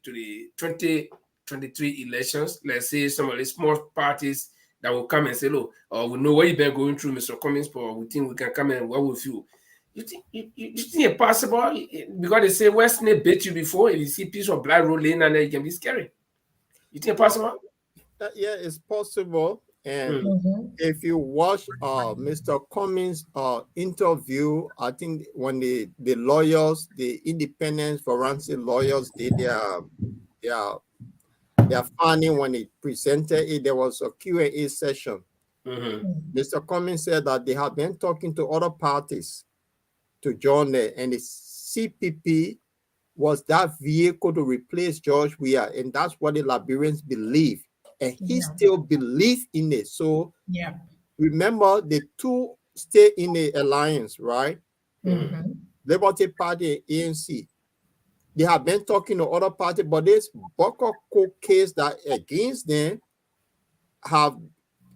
2023 elections? Let's say some of the small parties that will come and say, look, we know what you've been going through, Mr. Cummings, but we think we can come and work with you. You think it's possible? Because they say West Snake bait you before. If you see piece of black road laying and there, it can be scary. You think it's possible? Yeah, it's possible. And if you watch Mr. Cummings' interview, I think when the lawyers, the independent forensic lawyers did their finding when he presented it, there was a Q&A session. Mr. Cummings said that they have been talking to other parties to join there, and the CPP was that vehicle to replace George Weah, and that's what the Liberians believe, and he still believes in it. So remember, the two stay in the alliance, right? Liberty Party and ANC. They have been talking to other parties, but this Boko court case that against them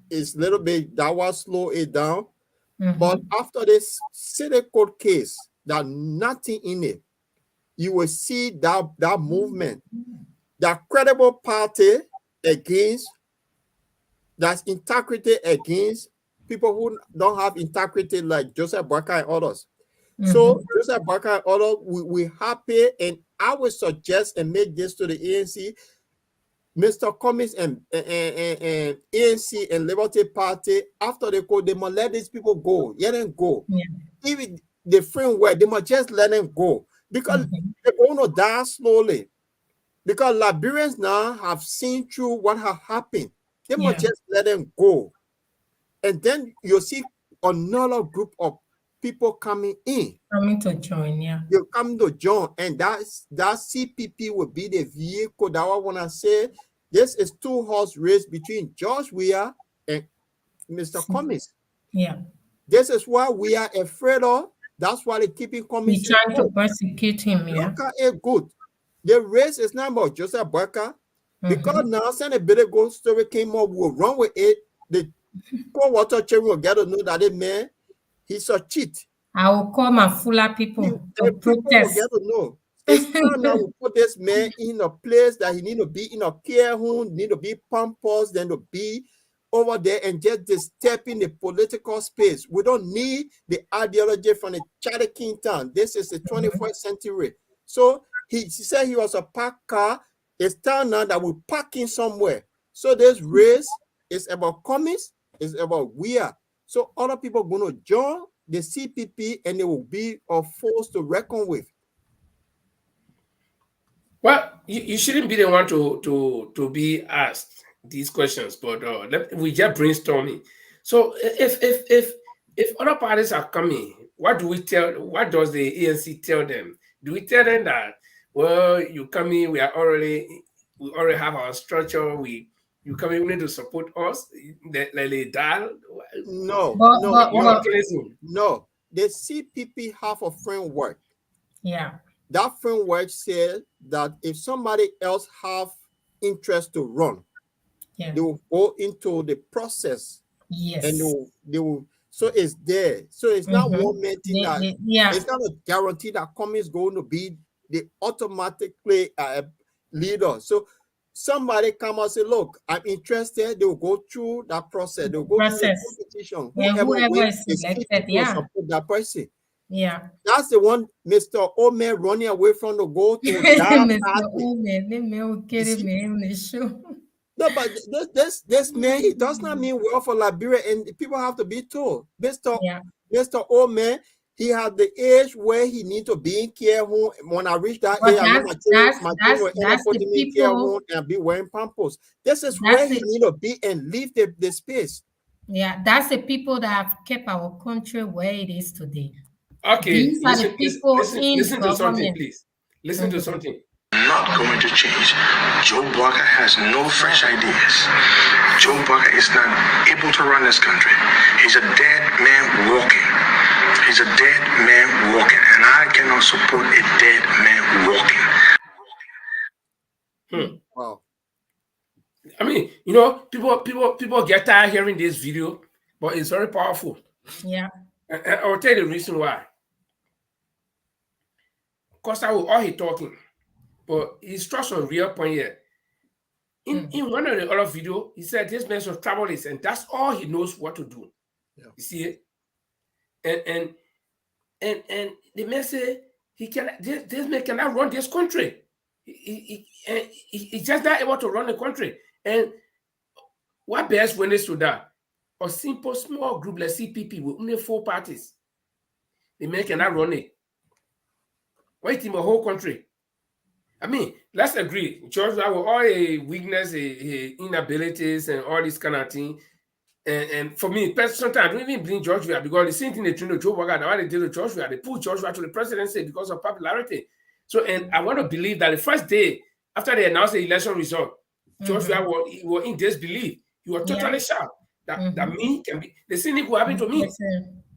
is a little bit, that was slow it down. But after this city court case, that nothing in it, you will see that movement, that credible party against, that's integrity against people who don't have integrity like Joseph Barker and others. So Joseph Barker and others, we happy, and I would suggest and make this to the ANC, Mr. Cummings and ANC and Liberty Party, after they go, they must let these people go. Let them go. Even the framework, they must just let them go. Because they're going to die slowly. Because Liberians now have seen through what has happened. They must Yeah. just let them go. And then you'll see another group of people coming in. Coming to join, yeah. They'll come to join, and that CPP will be the vehicle that I want to say. This is two-horse race between George Weah and Mr. Cummings. Yeah. This is why we are afraid of. That's why they keep it coming. They trying to persecute him, yeah. Look at it good. The race is not about Joseph Boyka. Because now, since a bit ago story came up, we'll run with it. The cold water children will get to know that man, he's a cheat. I will call my Fula people to People will protest. get to know. It's time now we put this man in a place that he need to be in a care home, need to be pampered, then to be over there and just step in the political space. We don't need the ideology from the Charlie King town. This is the 21st century. So he said he was a parked car. It's time now that we're parking somewhere. So this race is about Cummings, it's about Weah. So other people are going to join the CPP and they will be a force to reckon with. Well, you shouldn't be the one to be asked these questions, but we just brainstorming. So if other parties are coming, what does the ANC tell them? Do we tell them that, well, you come in, we already have our structure, you come in, we need to support us, like they dial? No. The CPP have a framework. Yeah. That framework says that if somebody else have interest to run, they will go into the process. Yes. And they will. So it's there. So it's not one man thing it's not a guarantee that Cummings is going to be the automatically leader. So somebody come and say, look, I'm interested. They will go through that process. They will go through the competition. Whoever is selected, support that person. Yeah. That's the one Mr. Omer running away from the goal to that No, but this man, he does not mean well for Liberia, and people have to be told. Mr. Omer, he had the age where he need to be in care home. When I reach that age, that's the people and be wearing pampers. This is where he need to be and leave the space. Yeah, that's the people that have kept our country where it is today. Okay, listen to something, please. Listen to something. Not going to change. Joe Barker has no fresh ideas. Joe Barker is not able to run this country. He's a dead man walking. He's a dead man walking, and I cannot support a dead man walking. Wow. I mean, people get tired hearing this video, but it's very powerful. Yeah. And I'll tell you the reason why. Costa will all he talking, but he struck some real point here. In one of the other video, he said this man's a travelist, and that's all he knows what to do. Yeah. You see it? And the man say this man cannot run this country. He's just not able to run the country. And what best witness to that? A simple small group like CPP with only 4 parties. The man cannot run it. Wait in the whole country. I mean, let's agree. George Weah with all a weakness, inabilities, and all this kind of thing. And for me, sometimes I don't even blame George Weah because the same thing they do to Joe Biden, why they did to George Weah, they put George Weah to the presidency because of popularity. So, and I want to believe that the first day after they announced the election result, George Weah was in disbelief. He was totally shocked that me can be the same thing could happen to me.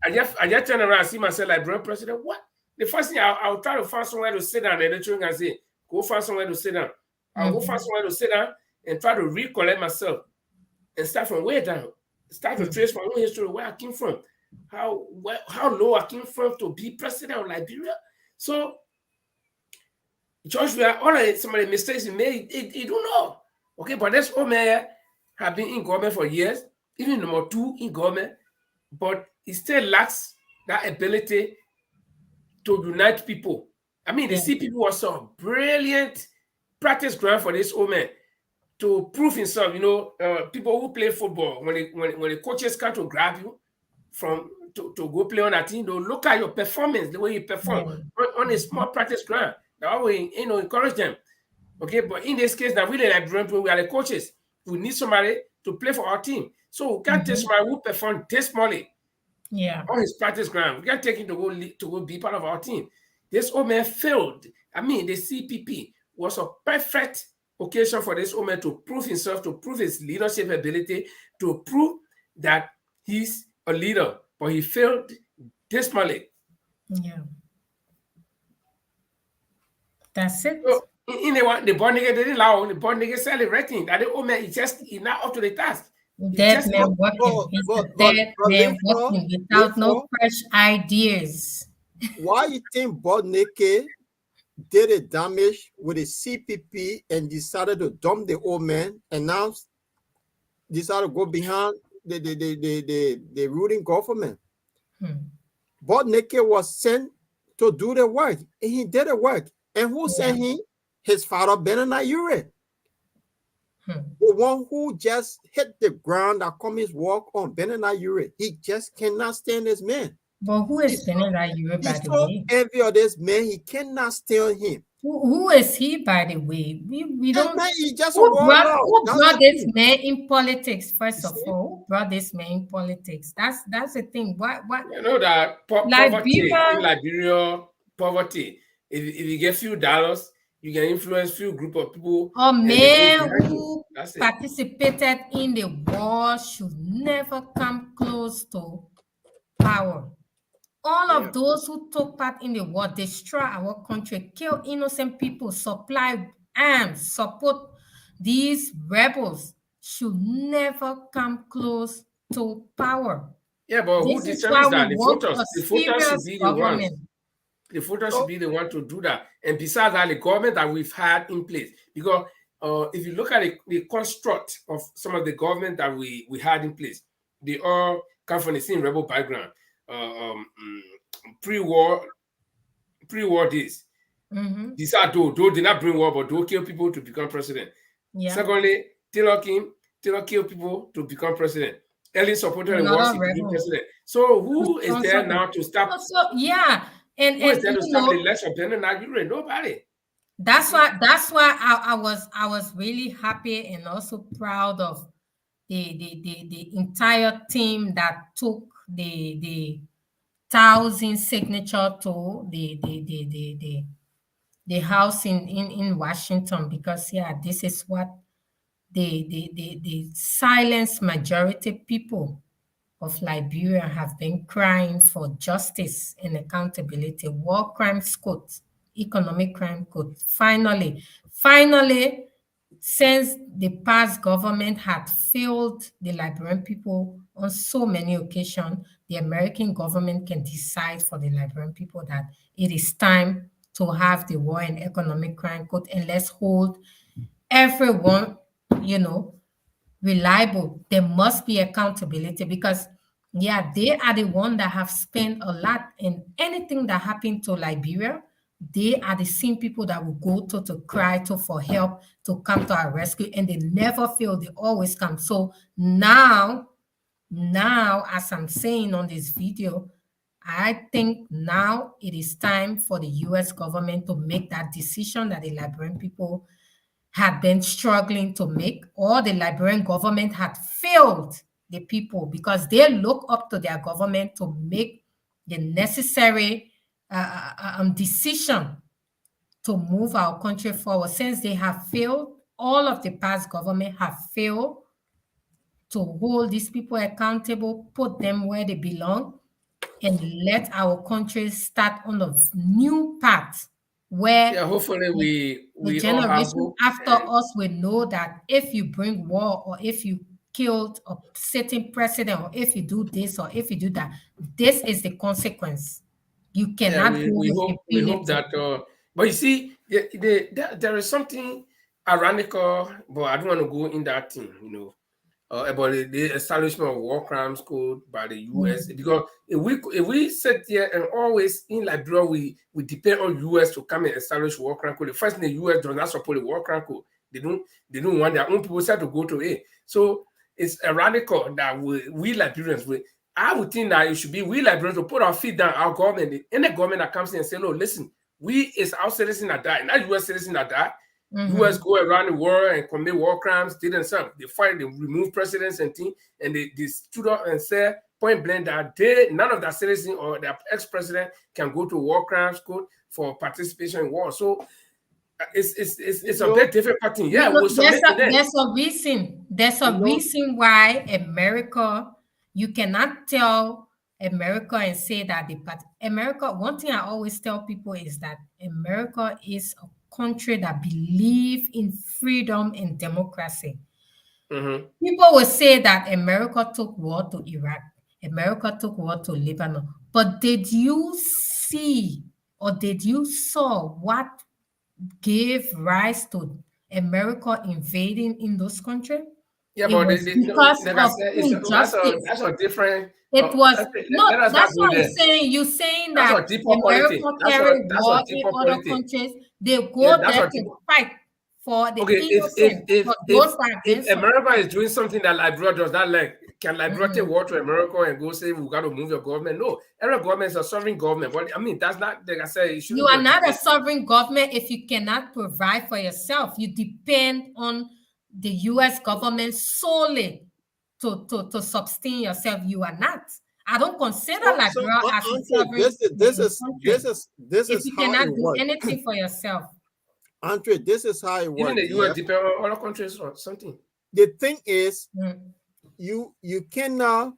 I just turn around and see myself like, bro, president, what? The first thing I'll try to find somewhere to sit down, and the children can say, go find somewhere to sit down. I'll go find somewhere to sit down and try to recollect myself and start from way down. Start to trace my own history, where I came from, how low I came from to be president of Liberia. So, George Weah, all of some of the mistakes he made, he don't know. Okay, but this old man have been in government for years, even number 2 in government, but he still lacks that ability to unite people. I mean, the CPP was a brilliant practice ground for this old man to prove himself. People who play football, when the coaches come to grab you to go play on that team, they'll look at your performance, the way you perform on a small practice ground. That way, encourage them. Okay, but in this case, now we the Liberian people, we are the coaches. We need somebody to play for our team. So we can't take somebody who performed dismally Yeah. on his practice ground. We can't take him to go be part of our team. This old man failed. I mean, the CPP was a perfect occasion for this old man to prove himself, to prove his leadership ability, to prove that he's a leader. But he failed dismally. Yeah. That's it. So in the born nigga didn't allow the born nigga celebrating that the old man is not up to the task. Dead man working. He's a dead man working without no fresh ideas. Why you think Bodneke did a damage with the CPP and decided to dump the old man and now decided to go behind the ruling government? Bodneke was sent to do the work, and he did the work. And who sent him? His father, Benani Ure. The one who just hit the ground that Cummings walk on, Benani Ure. He just cannot stand this man. But who is Benani Ure, by the way? He's so envy of this man, he cannot stand him. Who is he, by the way? We don't. Man, he just who brought this man in politics? First of all, who brought this man in politics? That's the thing. What? You know that poverty in Liberia, poverty. If you get few dollars, you can influence few group of people. A man who participated in the war should never come close to power. All of those who took part in the war destroy our country, kill innocent people, supply arms, support these rebels should never come close to power. Yeah, but who determines that? The voters should be the ones. The voters should be the one to do that. And besides that, the government that we've had in place, because if you look at the construct of some of the government that we had in place, they all come from the same rebel background. Pre-war days. These are though did not bring war, but do kill people to become president. Secondly, Taylor killed people to become president. Ellen supported the war to become president. So who is there now to stop? And who is there to stop the election? Nobody. That's why I was really happy and also proud of the entire team that took the 1,000 signature to the house in Washington, because this is what the silent majority people of Liberia have been crying for: justice and accountability, war crimes code, economic crime code. Finally, since the past government had failed the Liberian people on so many occasions, the American government can decide for the Liberian people that it is time to have the war and economic crime code, and let's hold everyone, reliable. There must be accountability, because they are the ones that have spent a lot in anything that happened to Liberia. They are the same people that will go to cry for help, to come to our rescue, and they never fail. They always come. So now, as I'm saying on this video, I think now it is time for the U.S. government to make that decision that the Liberian people had been struggling to make, or the Liberian government had failed the people, because they look up to their government to make the necessary decision to move our country forward. Since they have failed, all of the past government have failed to hold these people accountable, put them where they belong, and let our country start on a new path where hopefully we generation after us will know that if you bring war, or if you killed a sitting president, or if you do this, or if you do that, this is the consequence. You cannot. We hope that. But you see, there is something ironical, but I don't want to go in that thing, about the establishment of war crimes code by the U.S. Because if we sit here and always in Liberia we depend on U.S. to come and establish war crime code. The first thing, the U.S. does not support the war crime code. They don't want their own people to go to it. So it's ironical that we Liberians, I would think that it should be we Liberians to put our feet down. Our government, any government that comes in and say, no, listen, we is our citizen that die, not U.S. citizen that die. US go around the world and commit war crimes, did themselves. They fight, they remove presidents and things, and they stood up and said point blank that none of their citizens or their ex-president can go to war crimes court for participation in war. So it's a bit different pattern. Yeah, we'll submit to them. There's a reason. There's a reason why America, you cannot tell America and say that America, one thing I always tell people is that America is a country that believes in freedom and democracy. People will say that America took war to Iraq, America took war to Lebanon, but did you see or did you saw what gave rise to America invading in those countries? Yeah, It but was because of injustice. that's a different. It was let us that's not go what I'm there. saying. You're saying That's that a deeper politics. America That's carry that's war a in deeper other politics. countries. They go Yeah, that's there a to deeper. fight for the Okay, innocent, for those that are if against us. America is doing something that Liberia does not like, can Liberia take war to America and go say we got to move your government? No, every government is a sovereign government. But I mean, that's not like I said. It shouldn't You are be not a debate. sovereign government if you cannot provide for yourself. You depend on the U.S. government solely to sustain yourself. You are not. I don't consider Liberia as a Andre, sovereign country. this If is you how cannot it do works. anything for yourself. Andre, this is how it Even works. the US depend on other countries or something. The thing is, you cannot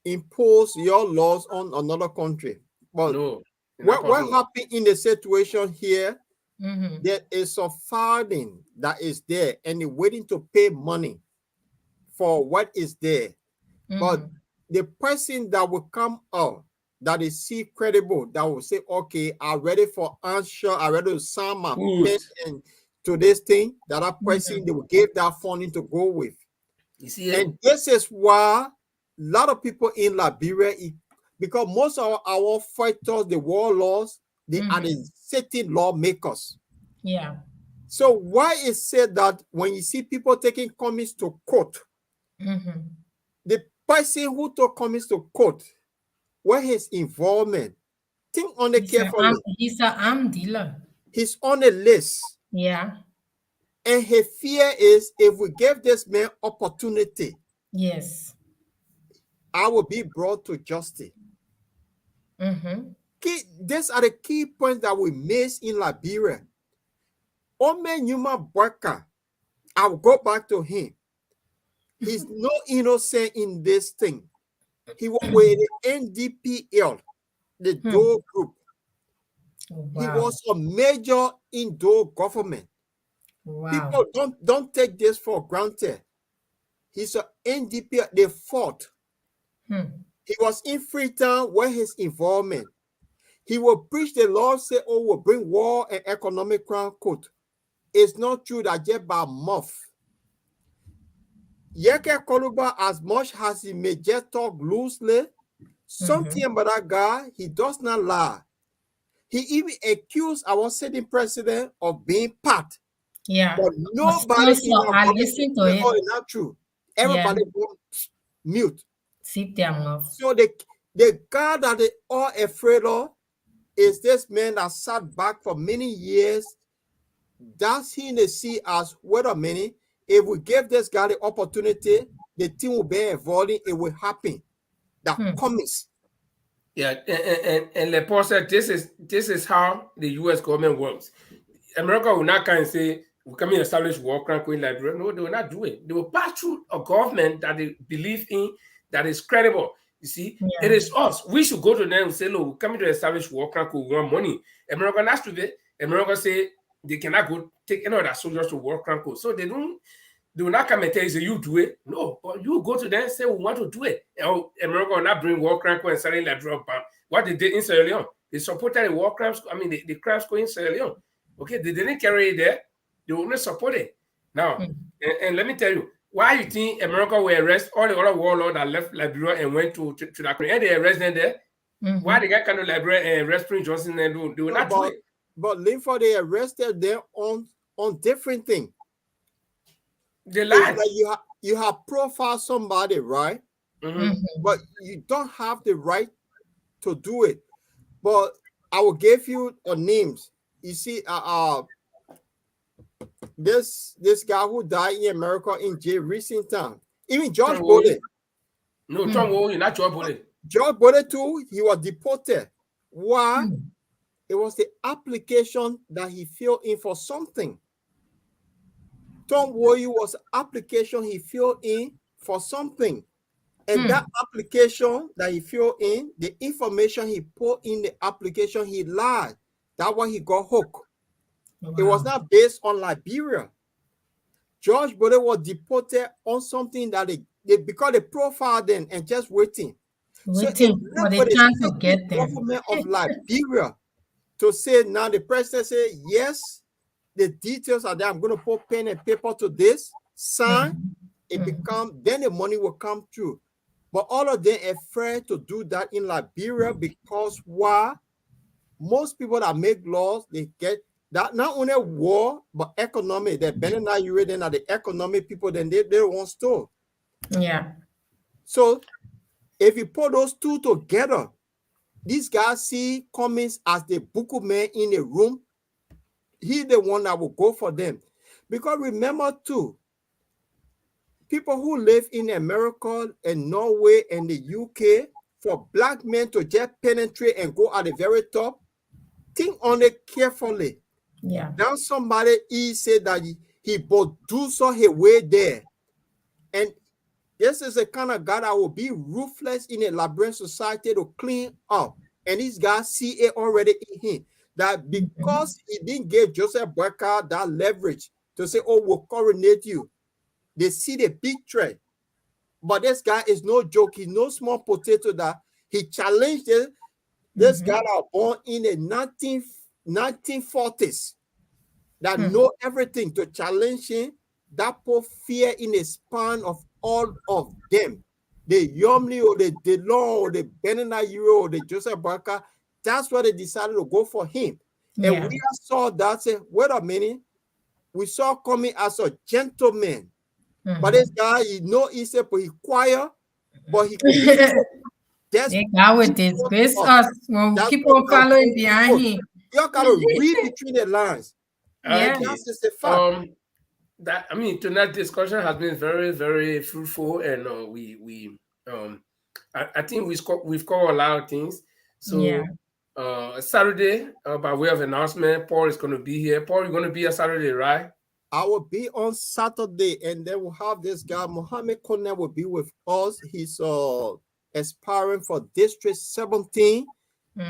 impose your laws on another country. But No, what happened in the situation here? There is a funding that is there and they're waiting to pay money for what is there. But the person that will come out that is see credible, that will say, okay, I'm ready for answer, I'm ready to sign my pen and to this thing, that person, they will give that funding to go with. You see And this is why a lot of people in Liberia, because most of our fighters, the warlords, they are the sitting lawmakers. Yeah. So why is said that when you see people taking Cummings to court, the person who took Cummings to court, what his involvement? Think on the carefully. He's an arm dealer. He's on a list. Yeah. And his fear is if we give this man opportunity, yes, I will be brought to justice. These are the key points that we miss in Liberia. Ome Nyuma Bwaka, I'll go back to him. He's no innocent in this thing. He was with the NDPL, the Dole group. Wow. He was a major in Dole government. Wow. People don't take this for granted. He's an NDPL. They fought. He was in Freetown where his involvement. He will preach the Lord, say, oh, we'll bring war and economic crime court. It's not true that just by mouth. Yeke Koluba, as much as he may just talk loosely, something about that guy, he does not lie. He even accused our sitting president of being part. Yeah. But nobody listen to it. Oh, it's not true. Everybody go mute. Sit their mouth. So the guy that they are afraid of is this man that sat back for many years. Does he see as, wait a minute, if we give this guy the opportunity, the thing will be evolving, it will happen. That comes. Yeah, and Lepore said this is how the US government works. America will not come and say, we come and establish war crime in Liberia. No, they will not do it. They will pass through a government that they believe in, that is credible. You see, it is us. We should go to them and say, look, we're coming to establish war crime, we want money. America not to be. America say they cannot go take any of their soldiers to war crime code. So they will not come and tell you, say, you do it. No, but you go to them and say, we want to do it. America will not bring war crime code and starting like drug ban. What they did in Sierra Leone, they supported the war crimes, the crimes going in Sierra Leone. Okay, they didn't carry it there. They will not support it. Now, and let me tell you, why you think America will arrest all the other warlords that left Liberia and went to that country? And they arrest them there. Why they got kind of Liberia and arrest Prince Johnson and they will not do it? But Linford, they arrested them on different things. They lied. Like you have profiled somebody, right? But you don't have the right to do it. But I will give you names. You see, this guy who died in America in jail recent time. Even George John Bode. Wooley? No, John Wooley, not George Wooley. George Bode too, he was deported. Why? Hmm. It was the application that he filled in for something. Tom Woyi was application he filled in for something. And that application that he filled in, the information he put in the application, he lied. That's why he got hooked. It was Wow. not based on Liberia. George Bode was deported on something that they because they profiled them and just waiting. So it Waiting for left the with the chance to secret get them. government of Liberia to say, now the president say, yes, the details are there. I'm going to put pen and paper to this, sign, it become, then the money will come through. But all of them are afraid to do that in Liberia because why? Most people that make laws, they get that not only war, but economic. They're better now you than the economic people, then they don't want store. Yeah. So if you put those two together, these guys see Cummings as the buku man in the room. He's the one that will go for them. Because remember too, people who live in America and Norway and the UK, for black men to just penetrate and go at the very top, think on it carefully. Yeah. Now somebody he said that he produce his way there. And this is the kind of guy that will be ruthless in a Liberian society to clean up. And these guys see it already in him. That because he didn't give Joseph Boyka that leverage to say, oh, we'll coronate you. They see the big threat. But this guy is no joke. He's no small potato that he challenged it. This guy that born in the 1940s that know everything to challenge him, that put fear in the span of all of them. The Yomli or the DeLong or the Benina Euro or the Joseph Barker, that's why they decided to go for him. Yeah. And we saw that, say, wait a minute, we saw coming as a gentleman. But this guy, he know he said, but he quiet, but he could be The guy will disgrace us when we keep on following behind him. You gotta read between the lines. Yeah. Okay. That's just a fact. Tonight's discussion has been very, very fruitful, and I think we've covered a lot of things. So Yeah. Saturday, by way of announcement, Paul is going to be here. Paul, you're going to be here Saturday, right? I will be on Saturday, and then we'll have this guy, Mohammed Kone, will be with us. He's aspiring for District 17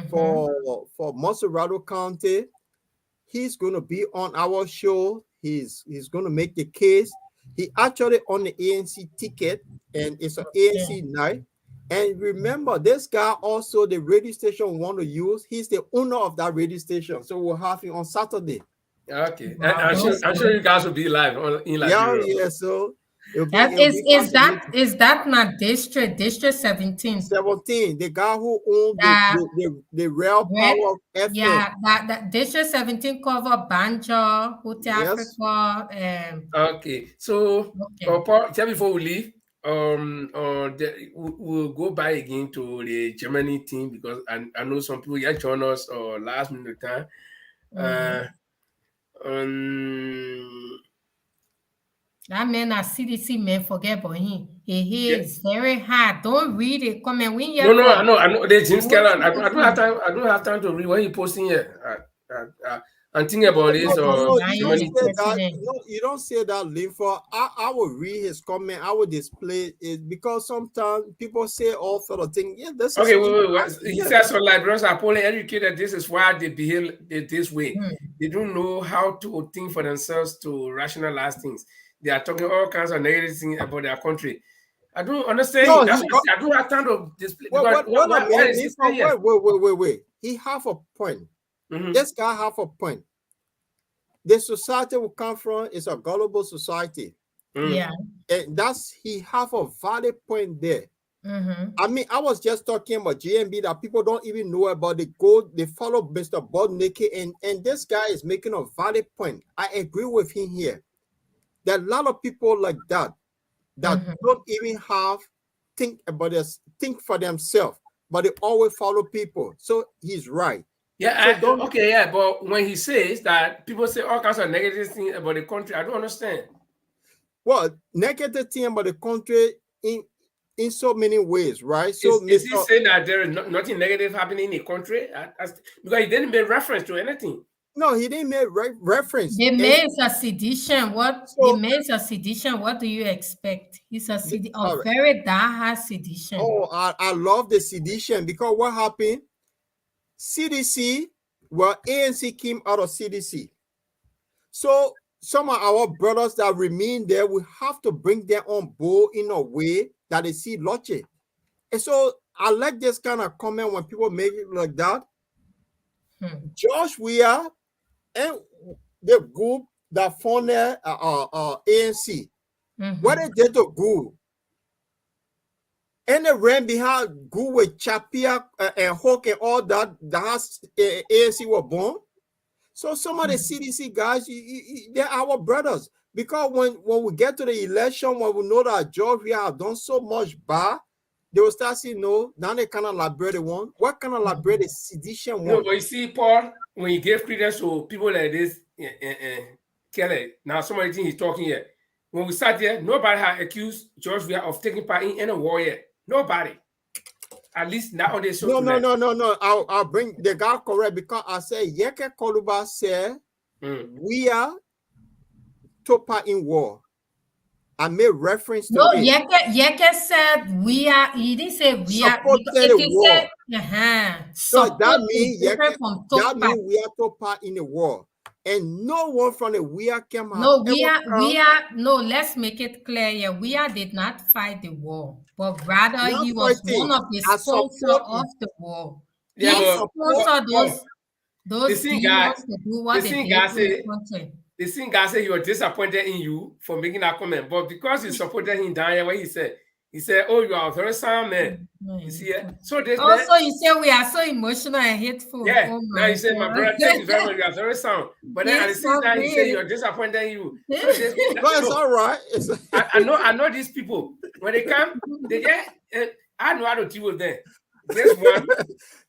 for Monserrado County. He's going to be on our show. He's going to make the case. He actually on the ANC ticket, and it's an ANC night. And remember, this guy also, the radio station want to use, he's the owner of that radio station. So we'll have him on Saturday. Okay. Wow, I'm sure you guys will be live in Liberia. Yeah, so is that not District 17? 17, the guy who owned the Real Power FM. Yeah, that District 17 cover Banjo, Hotel Africa. Okay, so Paul, just before we leave, we'll go back again to the Germany team because I know some people just joined us last minute time. That man, a CDC man, forget about him. He is very hard. Don't read it. Come and win your. No, I know. The Jim Scanlon. I don't have time to read what he posting here. I'm thinking about this. You don't say that, Linford. I will read his comment. I will display it because sometimes people say all sort of things. Yeah, this okay. Wait. He says some Liberians are poorly educated. This is why they behave this way. They don't know how to think for themselves to rationalize things. They are talking all kinds of negative things about their country. I don't understand. No, I don't have time to display. Wait. He have a point. This guy have a point. The society we come from is a gullible society. Yeah. And he have a valid point there. I mean, I was just talking about GMB that people don't even know about. They follow Mr. Bodnike, and this guy is making a valid point. I agree with him here. There are a lot of people like that don't even think for themselves, but they always follow people. So he's right. Yeah, So don't. okay, yeah, but when he says that people say all kinds of negative things about the country, I don't understand. Well, negative thing about the country in so many ways, right? So, Is he Mr. saying that there is nothing negative happening in the country? Because he didn't make reference to anything. No, he didn't make reference. The And man is a sedition. What the so, man is a sedition? What do you expect? He's a all right. very diehard sedition. Oh, I love the sedition because what happened? CDC, well, ANC came out of CDC. So some of our brothers that remain there, we have to bring them on board in a way that they see logic. And so I like this kind of comment when people make it like that. Josh Weah and the group that funded ANC, what they did to Goo, and they ran behind Goo with Chapia and Hawk and all that has ANC were born. So some of the CDC guys, they're our brothers. Because when we get to the election, when we know that George Weah have done so much bad, they will start saying, no, now they cannot liberate the one. What kind of liberate the sedition one? No, but you see, Paul, when you give credence to people like this, Kelly, now some of the things he's talking here, when we sat there, nobody had accused George Weah of taking part in any war yet. Nobody. At least not on this show. No. I'll bring the guy correct because I said Yeke Koluba said we are took part in war. I made reference to no, it. Yeke said we are. He didn't say we are. Supported If the he war. said, So that means Yeke, we are took part in the war, and no one from the we are came out. no, we are. No, let's make it clear here. We are did not fight the war, but rather he was one of the sponsors of the war. Yeah, he sponsored those guys to do what they did. The same guy said he was disappointed in you for making that comment, but because you supported him down here, what he said, "Oh, you are a very sound man." You see, so this also you say we are so emotional and hateful. Yeah, oh now you say, "My brother, thank you very much. You are very sound." But then at the same time, you say you are disappointed in you. So this, but it's all right. I know these people when they come, they get. I know how to deal with them. This one.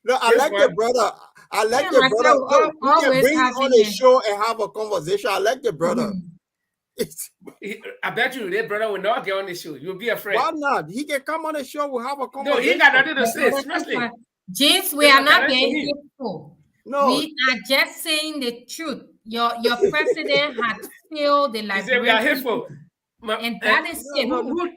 No, I like the brother. I like the brother. We can bring him on the show and have a conversation. I like the brother. I bet you that brother will not get on the show. You'll be afraid. Why not? He can come on the show. We'll have a conversation. No, he got nothing to say. Seriously. James, we are not being hateful. No. We are just saying the truth. Your president had failed the liberation. We are hateful. And that is it.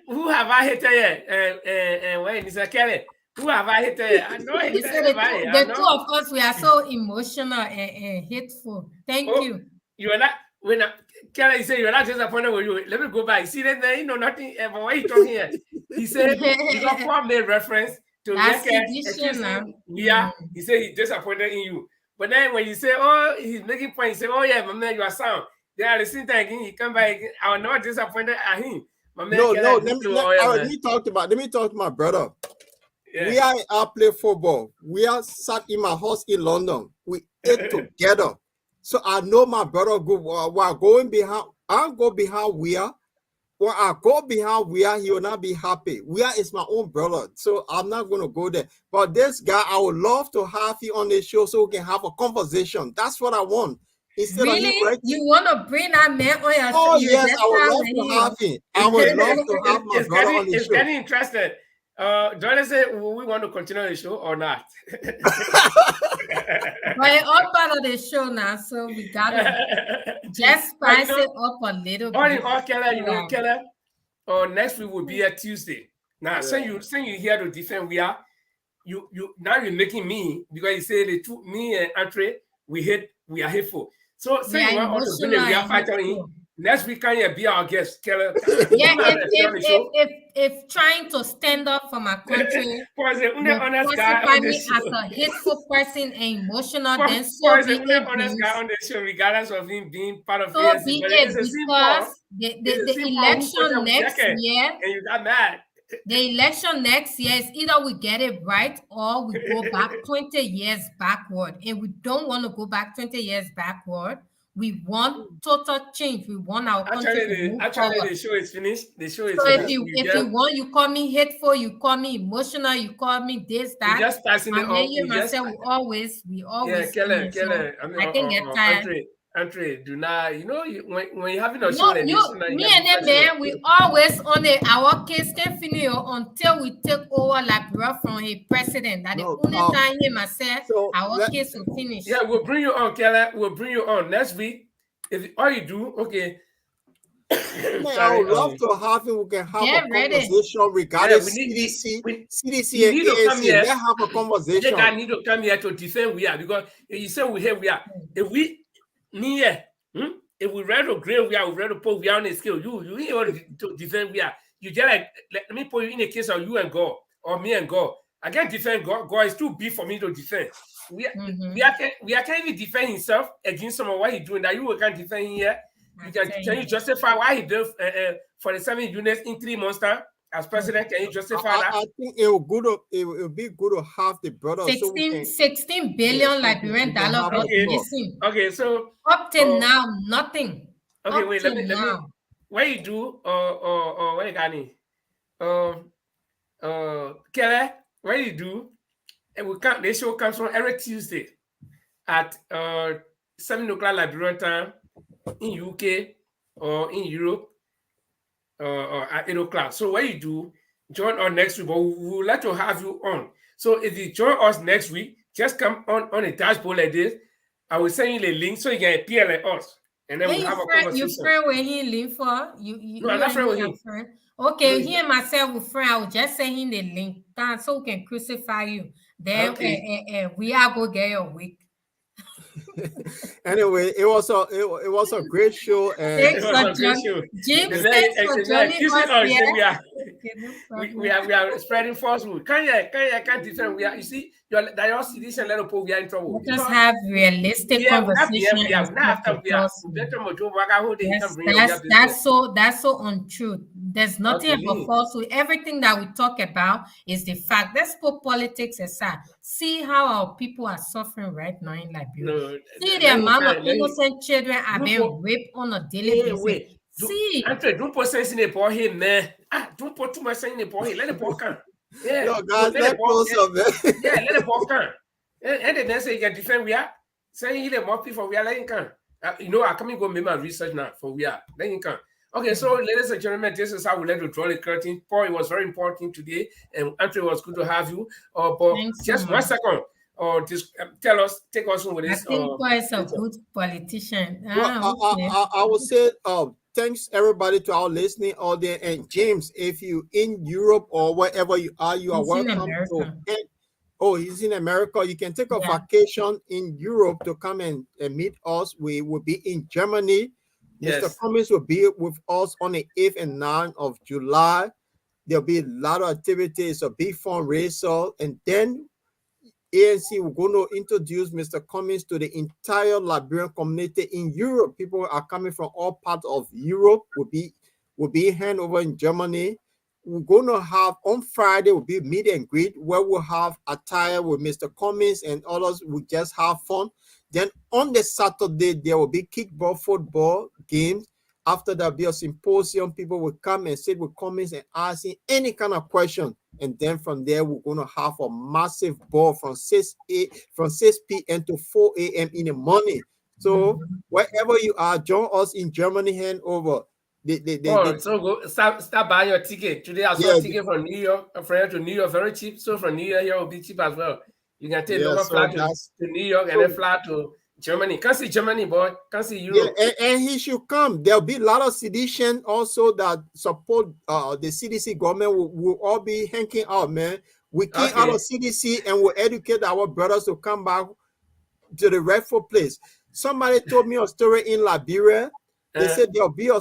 Who have I hated yet? And when Mr. Kelly, who have I hated yet? I know the two of us, we are so emotional and hateful. Thank you. You are not. When Kelly, he said you're not disappointed with you. Let me go back. See that there, you know nothing. But what he talking here? He said because Paul made reference to He said he's disappointed in you. But then when you say, oh, he's making points, you say, oh yeah, my man, you are sound. Then at the same time again, he come back again. I was not disappointed at him. My man, let me talk to my brother. Yeah. I play football. We are sat in my house in London. We ate together. So I know my brother go. While going behind, I'll go behind Weah. When I go behind Weah, he will not be happy. Weah is my own brother, so I'm not going to go there. But this guy, I would love to have you on the show so we can have a conversation. That's what I want. Instead really? Of you want to bring that man on your show? Oh, yes, I would love to have him. I would love to have my brother on the show. It's getting interested. Don't say we want to continue the show or not. We're all part of the show now, so we gotta just spice it up a little bit. All Keller, Keller, next week will be a Tuesday. Now, since you here to defend Weah, you now you're making me because you say the two me and Andre we are hateful. So since you want to bring a Weah fighter in. Next week, can you be our guest, Keller? Yeah, if trying to stand up for my country, classify me as a hateful person and emotional, then so be it. Honest guy on the show, regardless of him being part of so be it, because the election next year, and you got mad. The election next year is either we get it right or we go back 20 years backward, and we don't want to go back 20 years backward. We want total change. We want our country to move forward. The show is finished. The show is So finished. if you want, you call me hateful, you call me emotional, you call me this, We that. just passing it And then off. you myself, we always Keller. so I mean, I can get tired. Andre, do not. You know, when you're having a show No, like this, me and them man, we always on our case can finish until we take over Liberia from a president. That No, the only time him myself, so our case will finish. Yeah, we'll bring you on, Keller. We'll bring you on next week. If all you do, okay. Man, I would love to have him. We can have a conversation regarding CDC and ANC. Let's have a conversation. They need to come here to defend we are, because you say we here we are. If we near, if we ready to grade we are, we ready to put we are on a scale. You ain't able to defend we are. You just like let me put you in a case of you and God or me and God. I can't defend God. God is too big for me to defend. We can't even defend himself against some of what he's doing. That you can't defend him here. Can you justify why he did 47 units in 3 months time as president? Can you justify that? I think it would be good to have the brother. 16 billion Liberian dollars. Okay, so up till now, nothing. Okay, wait, let me what you do what you got me? Kelly, what you do? And the show comes from every Tuesday at 7 o'clock Liberian time in UK or in Europe at 8 o'clock. So what you do, join us next week, but we would like to have you on. So if you join us next week, just come on a dashboard like this. I will send you the link so you can appear like us. And then we'll have a conversation. You friend with him link for? No, I'm not friend with him. Okay, he and myself will friend. I will just send him the link so we can crucify you. Then we are go get your week. Anyway, it was a great show, and thanks for joining. James, thanks for joining us. We are spreading falsehood. Can't defend. We are. You see, your sedition let us we are in trouble. Let us have realistic conversation. That's so untrue. There's nothing about falsehood. Everything that we talk about is the fact. Let's put politics aside. See how our people are suffering right now in Liberia. See the amount of innocent children are being raped on a daily basis. See, don't put sense in the poor here, man. Don't put too much sense in the poor here. Let the poor come. Yeah, yo, guys, let the poor come. And then say you can defend we are. Saying the more people we are letting come. I come and go make my research now for we are. Then you can. Okay, so ladies and gentlemen, this is how we let you draw the curtain. Paul, it was very important today, and Andre, it was good to have you. But thanks just so 1 second, or just take us on with this. I think Paul is a good politician. I would say, thanks everybody to our listening audience. And James, if you in Europe or wherever you are welcome to. He's in America. You can take a vacation in Europe to come and meet us. We will be in Germany. Yes. Mr. Cummings will be with us on the 8th and 9th of July. There'll be a lot of activities, a big fundraiser, and then ANC will going to introduce Mr. Cummings to the entire Liberian community in Europe. People are coming from all parts of Europe. Will be hand over in Germany. We're going to have on Friday will be meet and greet where we'll have attire with Mr. Cummings and others. We just have fun. Then on the Saturday, there will be kickball, football games. After that, be a symposium. People will come and sit with Cummings and ask him any kind of question. And then from there, we're going to have a massive ball from 6 p.m. to 4 a.m. in the morning. So wherever you are, join us in Germany, hand over. So go start buying your ticket. Today I saw a ticket from New York, from here to New York, very cheap. So from New York here will be cheap as well. You can take local flight to New York and then fly to Germany. Can't see Germany, boy. Can't see Europe. Yeah, and he should come. There'll be a lot of sedition also that support the CDC government. Will all be hanging out, man. We came out of CDC and we'll educate our brothers to come back to the rightful place. Somebody told me a story in Liberia. They said there'll be a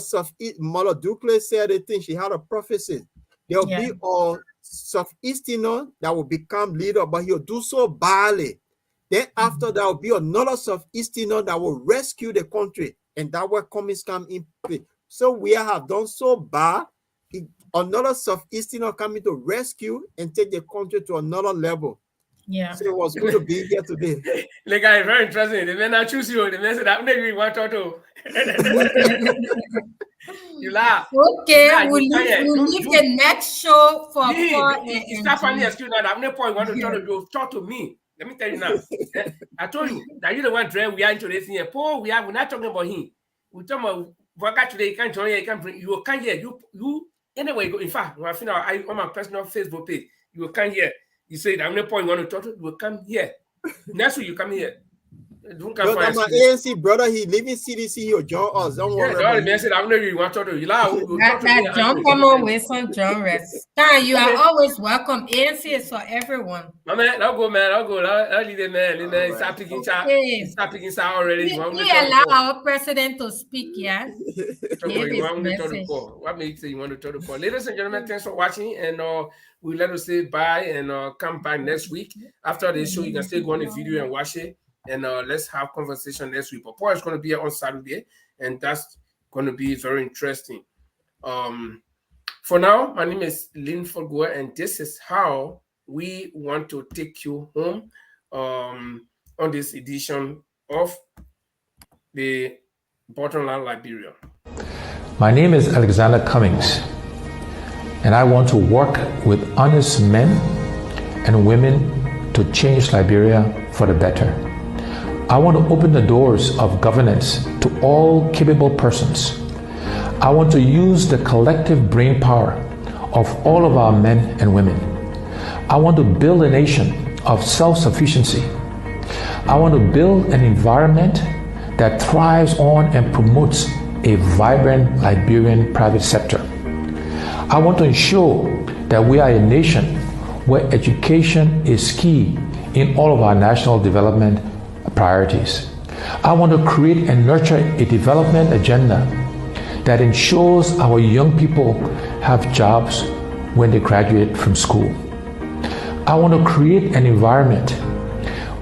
Mother Dukley said they think she had a prophecy. There'll be a Southeasterner that will become leader, but he'll do so badly. Then after that will be another Southeasterner that will rescue the country, and that will Cummings come in play. So we have done so bad. Another Southeasterner coming to rescue and take the country to another level. Yeah. So it was good to be here today. Like, I very interesting. The men I choose you. The men said, I'm not even want to. You laugh. Okay, You laugh. we'll You can't leave, hear. we'll Do, leave do, the next show for me. 4 It's a.m. not funny excuse now. I'm no point. Want to talk to you. Talk to me. Let me tell you now. I told you that you the one to we are into this here. Paul, we're not talking about him. We're talking about workout today. You can't join here. You can't bring. You can't hear. You anyway. In fact, when I finish, on my personal Facebook page, you can't hear. You say that I'm no point. You want to talk to. You will come here. Next week you come here. Don't come No, for that my excuse. ANC brother, he live in CDC, he'll join us. Don't Yeah, worry the about other man it. said, I'm not really want to talk to you. You talk to me. That John, come on with some John rest. You are always welcome. ANC is for everyone. My man, I'll go, man. I'll go. I'll leave it, man. Leave, man. All Start picking chat. Okay. Start picking chat already. You want me We to talk to allow Paul? our president to speak, yeah? Give You his want me to talk to message. Paul? What makes you want to talk to Paul? Ladies and gentlemen, thanks for watching. And we'll let us say bye and come back next week. After the show, you can still go on the video and watch it. And let's have conversation next week. But Paul is going to be here on Saturday. And that's going to be very interesting. For now, my name is Lynn Fogua, and this is how we want to take you home on this edition of the Bottom Line Liberia. My name is Alexander Cummings, and I want to work with honest men and women to change Liberia for the better. I want to open the doors of governance to all capable persons. I want to use the collective brain power of all of our men and women. I want to build a nation of self-sufficiency. I want to build an environment that thrives on and promotes a vibrant Liberian private sector. I want to ensure that we are a nation where education is key in all of our national development priorities. I want to create and nurture a development agenda that ensures our young people have jobs when they graduate from school. I want to create an environment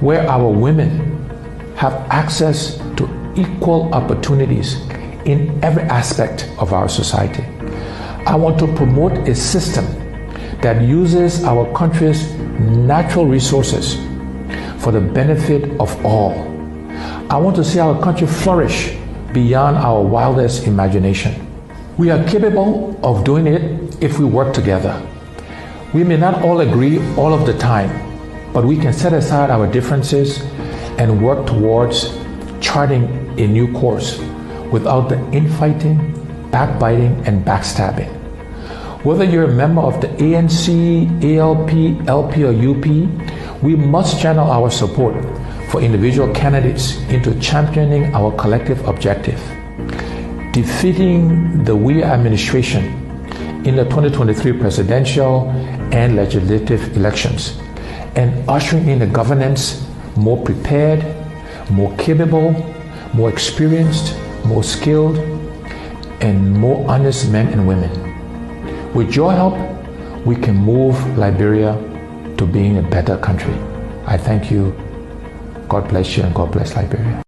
where our women have access to equal opportunities in every aspect of our society. I want to promote a system that uses our country's natural resources for the benefit of all. I want to see our country flourish beyond our wildest imagination. We are capable of doing it if we work together. We may not all agree all of the time, but we can set aside our differences and work towards charting a new course without the infighting, backbiting, and backstabbing. Whether you're a member of the ANC, ALP, LP, or UP, we must channel our support for individual candidates into championing our collective objective, defeating the Weah administration in the 2023 presidential and legislative elections, and ushering in a governance more prepared, more capable, more experienced, more skilled, and more honest men and women. With your help, we can move Liberia to being a better country. I thank you. God bless you and God bless Liberia.